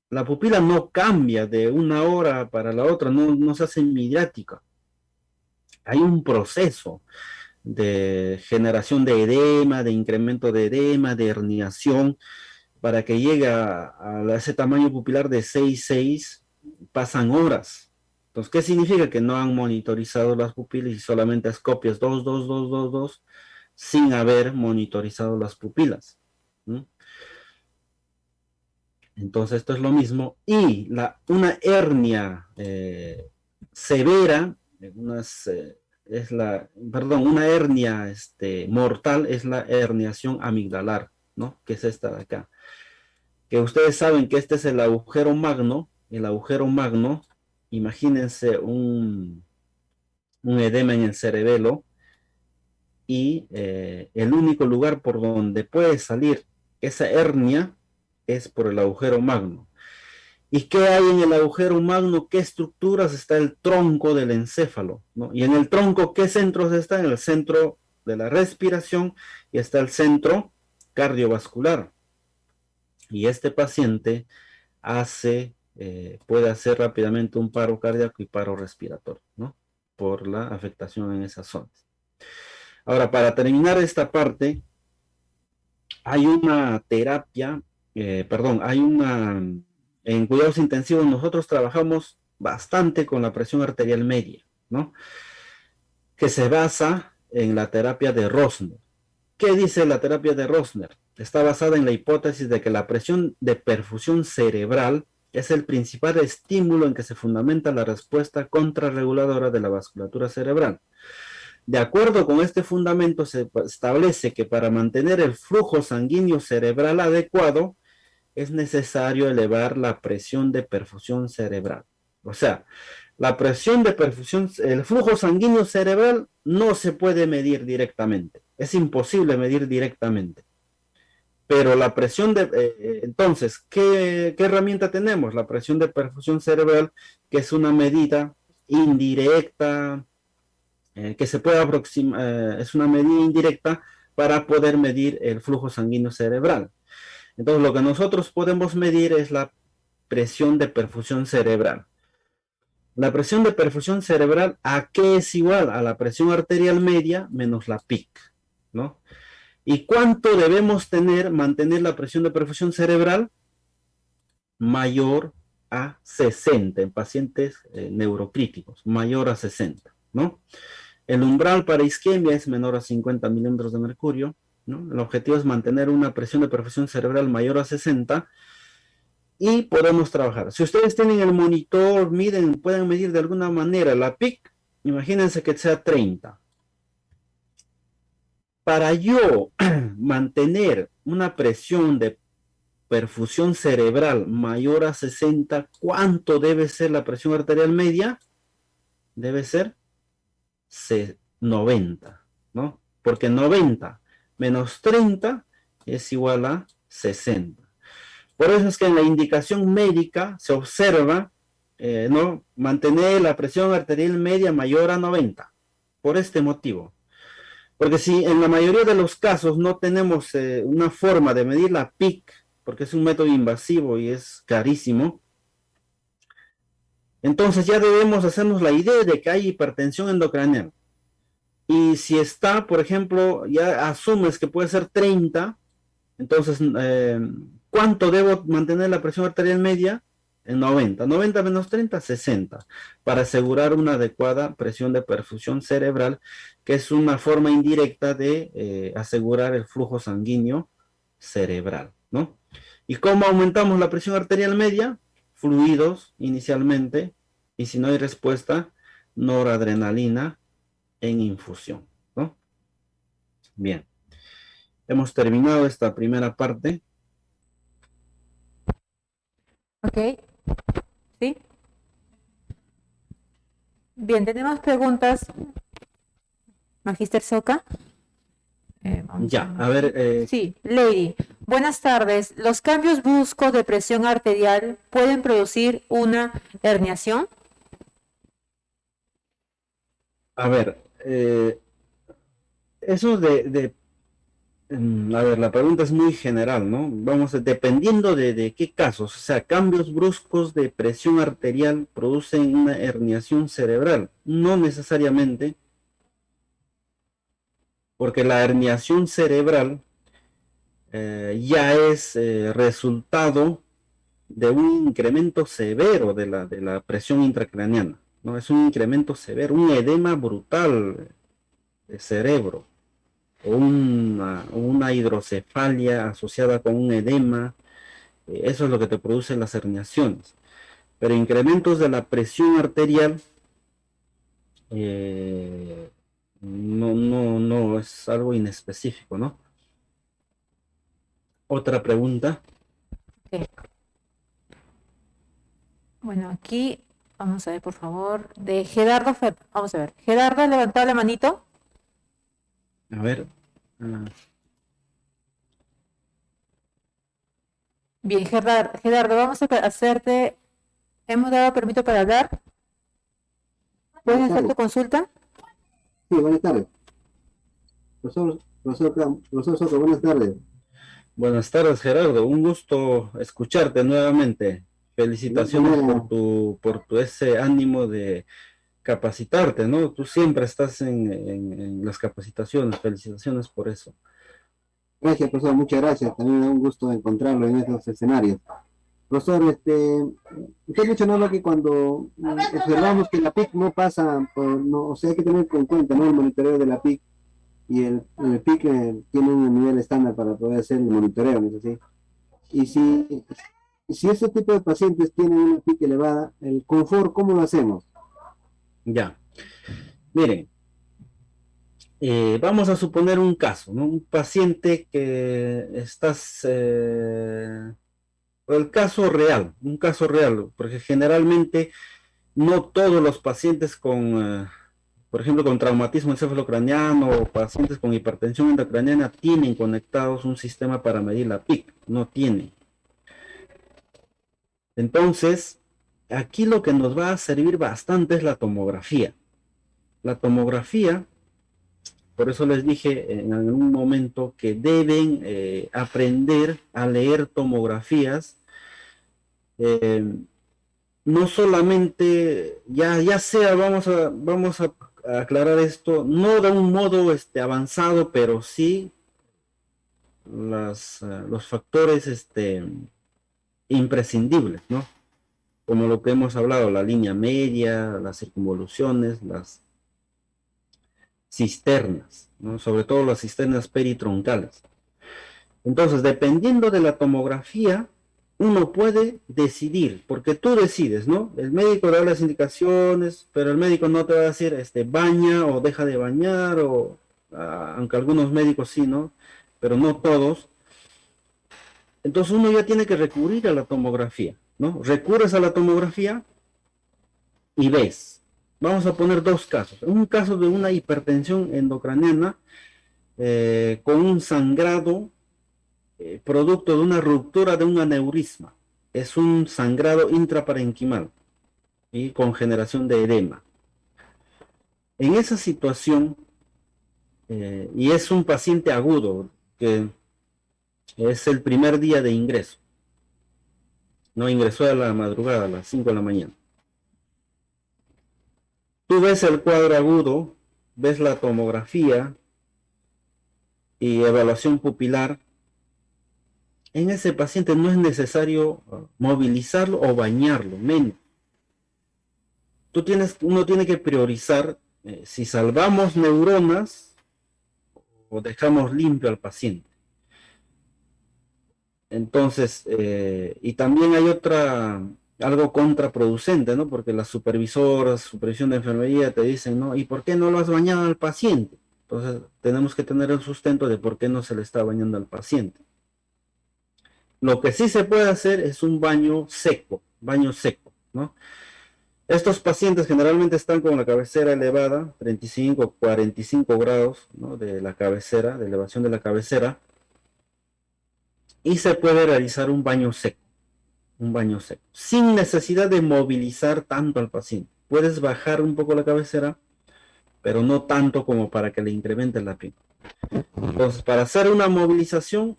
La pupila no cambia de una hora para la otra, no se hace midiática. Hay un proceso de generación de edema, de incremento de edema, de herniación, para que llegue a ese tamaño pupilar de 6,6, pasan horas. Entonces, ¿qué significa? Que no han monitorizado las pupilas y solamente es copias 2, 2, 2, 2, 2, sin haber monitorizado las pupilas. ¿Mm? Entonces, esto es lo mismo. Y una hernia severa, una hernia mortal es la herniación amigdalar, ¿no? Que es esta de acá. Que ustedes saben que este es el agujero magno, imagínense un edema en el cerebelo y el único lugar por donde puede salir esa hernia es por el agujero magno. ¿Y qué hay en el agujero magno? ¿Qué estructuras? Está el tronco del encéfalo, ¿no? Y en el tronco, ¿qué centros están? En el centro de la respiración y está el centro cardiovascular. Y este paciente puede hacer rápidamente un paro cardíaco y paro respiratorio, ¿no? Por la afectación en esas zonas. Ahora, para terminar esta parte, hay una terapia, en cuidados intensivos nosotros trabajamos bastante con la presión arterial media, ¿no? Que se basa en la terapia de Rosner. ¿Qué dice la terapia de Rosner? Está basada en la hipótesis de que la presión de perfusión cerebral es el principal estímulo en que se fundamenta la respuesta contrarreguladora de la vasculatura cerebral. De acuerdo con este fundamento, se establece que para mantener el flujo sanguíneo cerebral adecuado, es necesario elevar la presión de perfusión cerebral. O sea, la presión de perfusión, el flujo sanguíneo cerebral no se puede medir directamente. Es imposible medir directamente. Pero la presión entonces, ¿qué herramienta tenemos? La presión de perfusión cerebral, que es una medida indirecta, que se puede aproximar, es una medida indirecta para poder medir el flujo sanguíneo cerebral. Entonces, lo que nosotros podemos medir es la presión de perfusión cerebral. La presión de perfusión cerebral, ¿a qué es igual? A la presión arterial media menos la PIC, ¿no? ¿Y cuánto debemos mantener la presión de perfusión cerebral? Mayor a 60 en pacientes neurocríticos, mayor a 60, ¿no? El umbral para isquemia es menor a 50 milímetros de mercurio, ¿no? El objetivo es mantener una presión de perfusión cerebral mayor a 60 y podemos trabajar. Si ustedes tienen el monitor, pueden medir de alguna manera la PIC, imagínense que sea 30. Para yo mantener una presión de perfusión cerebral mayor a 60, ¿cuánto debe ser la presión arterial media? Debe ser 90, ¿no? Porque 90 menos 30 es igual a 60. Por eso es que en la indicación médica se observa, ¿no? Mantener la presión arterial media mayor a 90, por este motivo. Porque si en la mayoría de los casos no tenemos una forma de medir la PIC, porque es un método invasivo y es carísimo, entonces ya debemos hacernos la idea de que hay hipertensión endocranial. Y si está, por ejemplo, ya asumes que puede ser 30, entonces, ¿cuánto debo mantener la presión arterial media? en 90. 90 menos 30, 60, para asegurar una adecuada presión de perfusión cerebral, que es una forma indirecta de asegurar el flujo sanguíneo cerebral, ¿no? ¿Y cómo aumentamos la presión arterial media? Fluidos inicialmente, y si no hay respuesta, noradrenalina en infusión, ¿no? Bien, hemos terminado esta primera parte. Ok, ¿sí? Bien, tenemos preguntas, Magister Soca. Vamos a Ya, ver a ver, aquí. Sí, Lady. Buenas tardes. ¿Los cambios bruscos de presión arterial pueden producir una herniación? a ver, eso a ver, la pregunta es muy general, ¿no? Vamos, dependiendo de qué casos, o sea, cambios bruscos de presión arterial producen una herniación cerebral. No necesariamente, porque la herniación cerebral ya es resultado de un incremento severo de la presión intracraneana, ¿no? Es un incremento severo, un edema brutal de cerebro, o una hidrocefalia asociada con un edema. Eso es lo que te produce las herniaciones. Pero incrementos de la presión arterial no es algo inespecífico, ¿no? Otra pregunta. Ok. Bueno, aquí vamos a ver, por favor, de Gerardo. Vamos a ver. Gerardo ha levantado la manito. A ver. ah, Bien, Gerardo, vamos a hacerte. Hemos dado permiso para hablar. ¿Puedes Buenas hacer tu tardes. consulta? Sí, buenas tardes. Profesor Soto, buenas tardes. Buenas tardes, Gerardo. Un gusto escucharte nuevamente. De igual Felicitaciones por manera, tu ese ánimo de capacitarte, ¿no? Tú siempre estás en las capacitaciones. Felicitaciones por eso. gracias, profesor, muchas gracias. También me da un gusto encontrarlo en estos escenarios. Profesor, usted mencionaba que cuando observamos que la PIC no pasa, no, o sea, hay que tener en cuenta, ¿no? El monitoreo de la PIC y el PIC tiene un nivel estándar para poder hacer el monitoreo, ¿no es así? Y si ese tipo de pacientes tienen una PIC elevada, el confort, ¿cómo lo hacemos? Ya. Miren, vamos a suponer un caso, ¿no? Un paciente que el caso real, un caso real, porque generalmente no todos los pacientes por ejemplo, con traumatismo encefalocraniano o pacientes con hipertensión intracraniana tienen conectados un sistema para medir la PIC, no tienen. Entonces, aquí lo que nos va a servir bastante es la tomografía. La tomografía, por eso les dije en algún momento que deben aprender a leer tomografías, eh, no solamente, ya sea, vamos a aclarar esto, no de un modo avanzado, pero sí los factores imprescindibles, ¿no? Como lo que hemos hablado, la línea media, las circunvoluciones, las cisternas, ¿no? Sobre todo las cisternas peritroncales. Entonces, dependiendo de la tomografía, uno puede decidir, porque tú decides, ¿no? El médico da las indicaciones, pero el médico no te va a decir, baña o deja de bañar, aunque algunos médicos sí, ¿no? Pero no todos. Entonces uno ya tiene que recurrir a la tomografía, ¿no? Recurres a la tomografía y ves. Vamos a poner dos casos. Un caso de una hipertensión endocraniana con un sangrado producto de una ruptura de un aneurisma. Es un sangrado intraparenquimal y con generación de edema. En esa situación, y es un paciente agudo, que es el primer día de ingreso, no ingresó a la madrugada, a las 5 de la mañana. Tú ves el cuadro agudo, ves la tomografía y evaluación pupilar, en ese paciente no es necesario movilizarlo o bañarlo, menos. Uno tiene que priorizar si salvamos neuronas o dejamos limpio al paciente. Entonces, y también hay algo contraproducente, ¿no? Porque las supervisoras, supervisión de enfermería te dicen, ¿no? ¿Y por qué no lo has bañado al paciente? Entonces, tenemos que tener el sustento de por qué no se le está bañando al paciente. Lo que sí se puede hacer es un baño seco, ¿no? Estos pacientes generalmente están con la cabecera elevada, 35, 45 grados, ¿no? De la cabecera, de elevación de la cabecera, y se puede realizar un baño seco, sin necesidad de movilizar tanto al paciente. Puedes bajar un poco la cabecera, pero no tanto como para que le incremente la piel. Entonces, para hacer una movilización,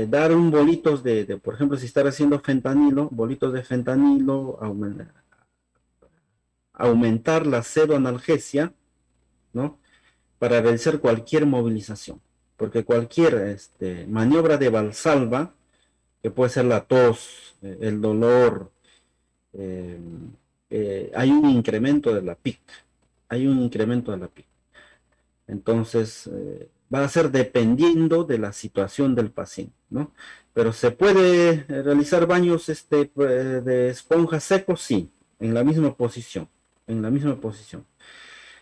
dar un bolitos por ejemplo, si está haciendo fentanilo, bolitos de fentanilo, aumentar la pseudoanalgesia, ¿no? Para realizar cualquier movilización. Porque cualquier maniobra de Valsalva, que puede ser la tos, el dolor, eh, hay un incremento de la PIC. Hay un incremento de la PIC. Entonces, va a ser dependiendo de la situación del paciente, ¿no? Pero se puede realizar baños de esponja secos, sí, en la misma posición, en la misma posición.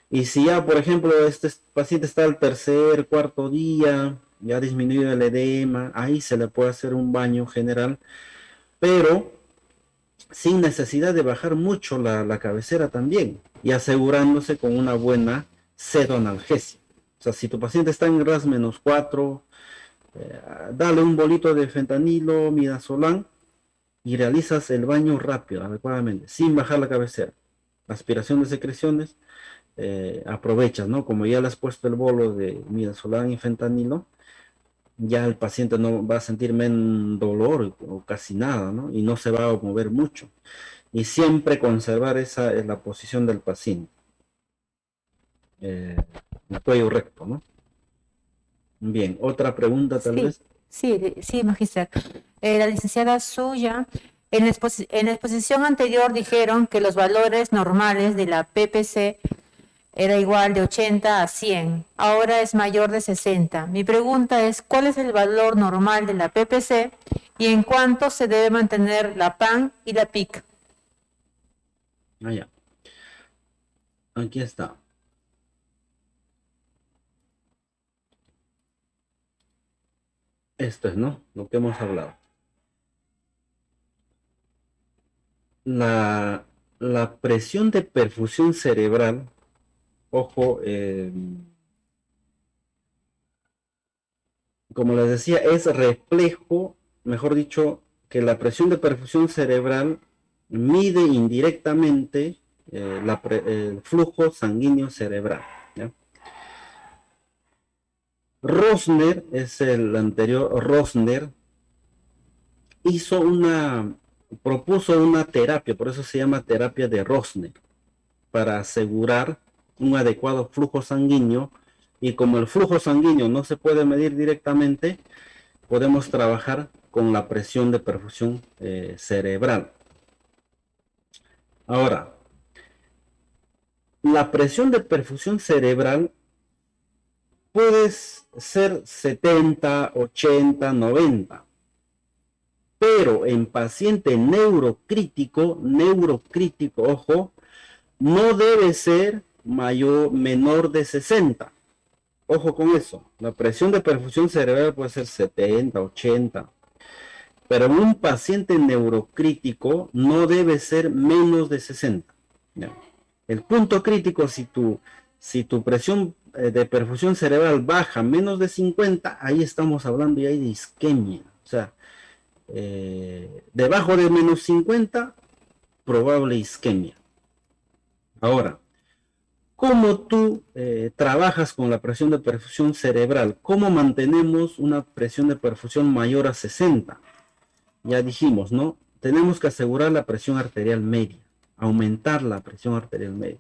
Y si ya, por ejemplo, este paciente está al tercer, cuarto día, ya ha disminuido el edema, ahí se le puede hacer un baño general, pero sin necesidad de bajar mucho la cabecera también, y asegurándose con una buena pseudoanalgesia. O sea, si tu paciente está en RAS menos 4, dale un bolito de fentanilo, midazolam, y realizas el baño rápido, adecuadamente, sin bajar la cabecera. Aspiración de secreciones, aprovechas, ¿no? Como ya le has puesto el bolo de midazolam y fentanilo, ya el paciente no va a sentir menos dolor o casi nada, ¿no? Y no se va a mover mucho. Y siempre conservar esa es la posición del paciente. El cuello recto, ¿no? Bien, otra pregunta tal Sí, vez. sí, magíster. La licenciada Suya, en la exposición anterior dijeron que los valores normales de la PPC era igual de 80 a 100, ahora es mayor de 60. Mi pregunta es, ¿cuál es el valor normal de la PPC y en cuánto se debe mantener la PAN y la PIC? Ah, ya. Aquí está. Esto es, ¿no? Lo que hemos hablado. La, la presión de perfusión cerebral, ojo, como les decía, es reflejo, mejor dicho, que la presión de perfusión cerebral mide indirectamente el flujo sanguíneo cerebral, ¿ya? Rosner, es el anterior Rosner, propuso una terapia, por eso se llama terapia de Rosner, para asegurar un adecuado flujo sanguíneo, y como el flujo sanguíneo no se puede medir directamente, podemos trabajar con la presión de perfusión cerebral. Ahora, la presión de perfusión cerebral puede ser 70, 80, 90, pero en paciente neurocrítico, ojo, no debe ser menor de 60. Ojo con eso, la presión de perfusión cerebral puede ser 70, 80, pero en un paciente neurocrítico no debe ser menos de 60. ¿Ya? El punto crítico, si tu presión de perfusión cerebral baja menos de 50, ahí estamos hablando ya de isquemia. O sea, debajo de menos 50, probable isquemia. Ahora, ¿cómo tú trabajas con la presión de perfusión cerebral? ¿Cómo mantenemos una presión de perfusión mayor a 60? Ya dijimos, ¿no? Tenemos que asegurar la presión arterial media, aumentar la presión arterial media.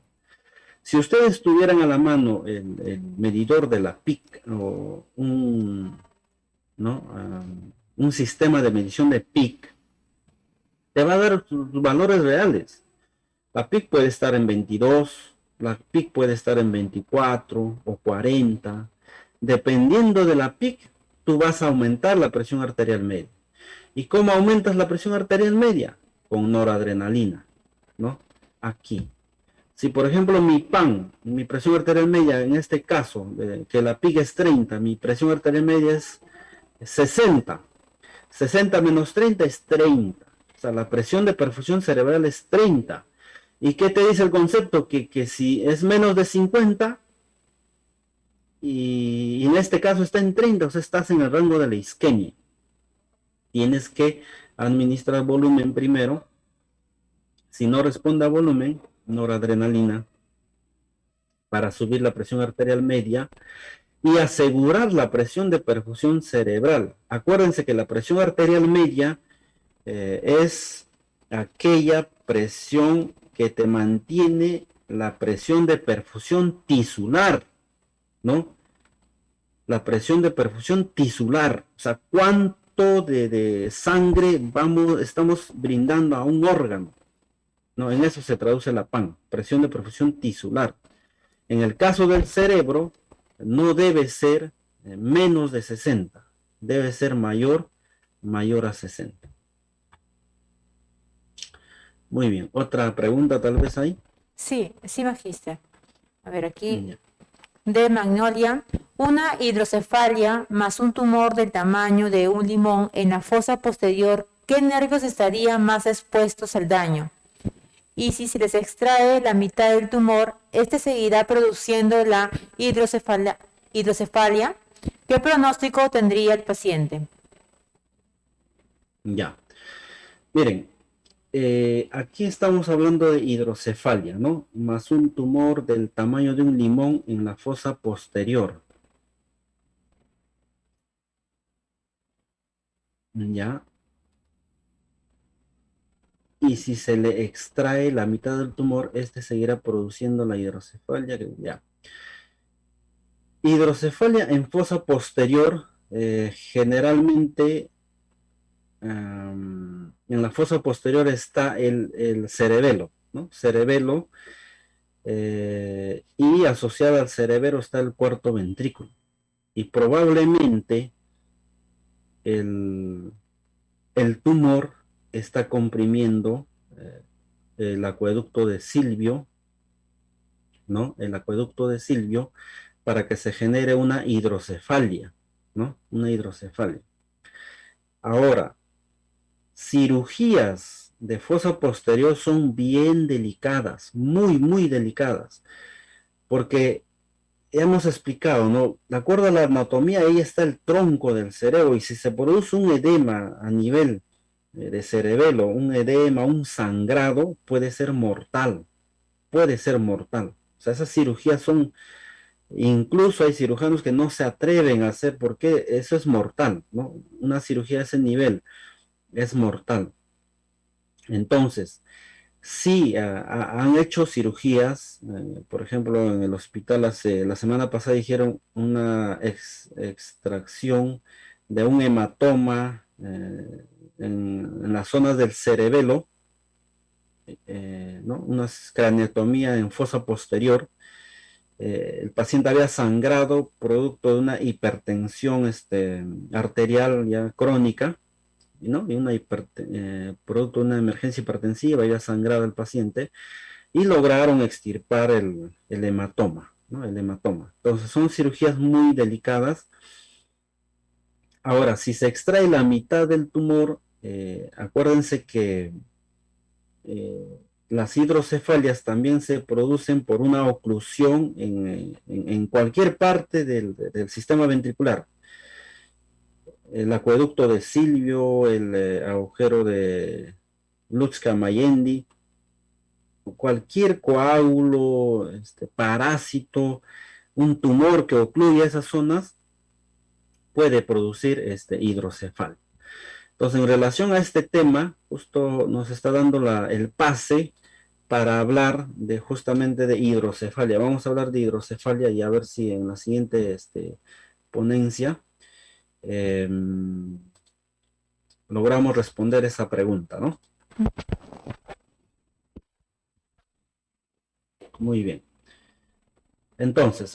Si ustedes tuvieran a la mano el medidor de la PIC o ¿no? un sistema de medición de peak, te va a dar tus valores reales. La peak puede estar en 22, la peak puede estar en 24 o 40. Dependiendo de la peak, tú vas a aumentar la presión arterial media. ¿Y cómo aumentas la presión arterial media? Con noradrenalina, ¿no? Aquí. Si por ejemplo mi presión arterial media, en este caso, que la peak es 30, mi presión arterial media es 60. 60 menos 30 es 30. O sea, la presión de perfusión cerebral es 30. ¿Y qué te dice el concepto? Que si es menos de 50, y en este caso está en 30, o sea, estás en el rango de la isquemia. Tienes que administrar volumen primero. Si no responde a volumen, noradrenalina, para subir la presión arterial media y asegurar la presión de perfusión cerebral. Acuérdense que la presión arterial media es aquella presión que te mantiene la presión de perfusión tisular, ¿no? La presión de perfusión tisular, o sea, cuánto de sangre estamos brindando a un órgano, ¿no? En eso se traduce la PAN, presión de perfusión tisular. En el caso del cerebro, no debe ser menos de 60, debe ser mayor a 60. Muy bien, otra pregunta tal vez ahí. Sí, sí, magíster. A ver, aquí Ya. de Magnolia, una hidrocefalia más un tumor del tamaño de un limón en la fosa posterior, ¿qué nervios estarían más expuestos al daño? Y si se les extrae la mitad del tumor, este seguirá produciendo la hidrocefalia. ¿Qué pronóstico tendría el paciente? Ya. Miren, aquí estamos hablando de hidrocefalia, ¿no? Más un tumor del tamaño de un limón en la fosa posterior. Ya. Y si se le extrae la mitad del tumor, este seguirá produciendo la hidrocefalia. Ya. Hidrocefalia en fosa posterior, generalmente en la fosa posterior está el cerebelo, ¿no? Cerebelo, y asociado al cerebelo está el cuarto ventrículo. Y probablemente el, el tumor está comprimiendo el acueducto de Silvio, ¿no? El acueducto de Silvio para que se genere una hidrocefalia, ¿no? Una hidrocefalia. Ahora, cirugías de fosa posterior son bien delicadas, muy delicadas, porque hemos explicado, ¿no? De acuerdo a la anatomía, ahí está el tronco del cerebro, y si se produce un edema a nivel de cerebelo, un edema, un sangrado, puede ser mortal, puede ser mortal. O sea, esas cirugías son, incluso hay cirujanos que no se atreven a hacer porque eso es mortal, ¿no? Una cirugía a ese nivel es mortal. Entonces, sí, han hecho cirugías, por ejemplo, en el hospital la semana pasada dijeron una extracción de un hematoma en las zonas del cerebelo, ¿no? Una craneotomía en fosa posterior. El paciente había sangrado producto de una hipertensión arterial ya crónica, ¿no? Y producto de una emergencia hipertensiva, había sangrado el paciente y lograron extirpar el hematoma, ¿no? El hematoma. Entonces son cirugías muy delicadas. Ahora, si se extrae la mitad del tumor, acuérdense que las hidrocefalias también se producen por una oclusión en cualquier parte del sistema ventricular. El acueducto de Silvio, el agujero de Lutska-Mayendi, cualquier coágulo, parásito, un tumor que ocluya esas zonas puede producir hidrocefalia. Entonces, en relación a este tema, justo nos está dando el pase para hablar justamente de hidrocefalia. Vamos a hablar de hidrocefalia y a ver si en la siguiente ponencia logramos responder esa pregunta, ¿no? Muy bien. Entonces,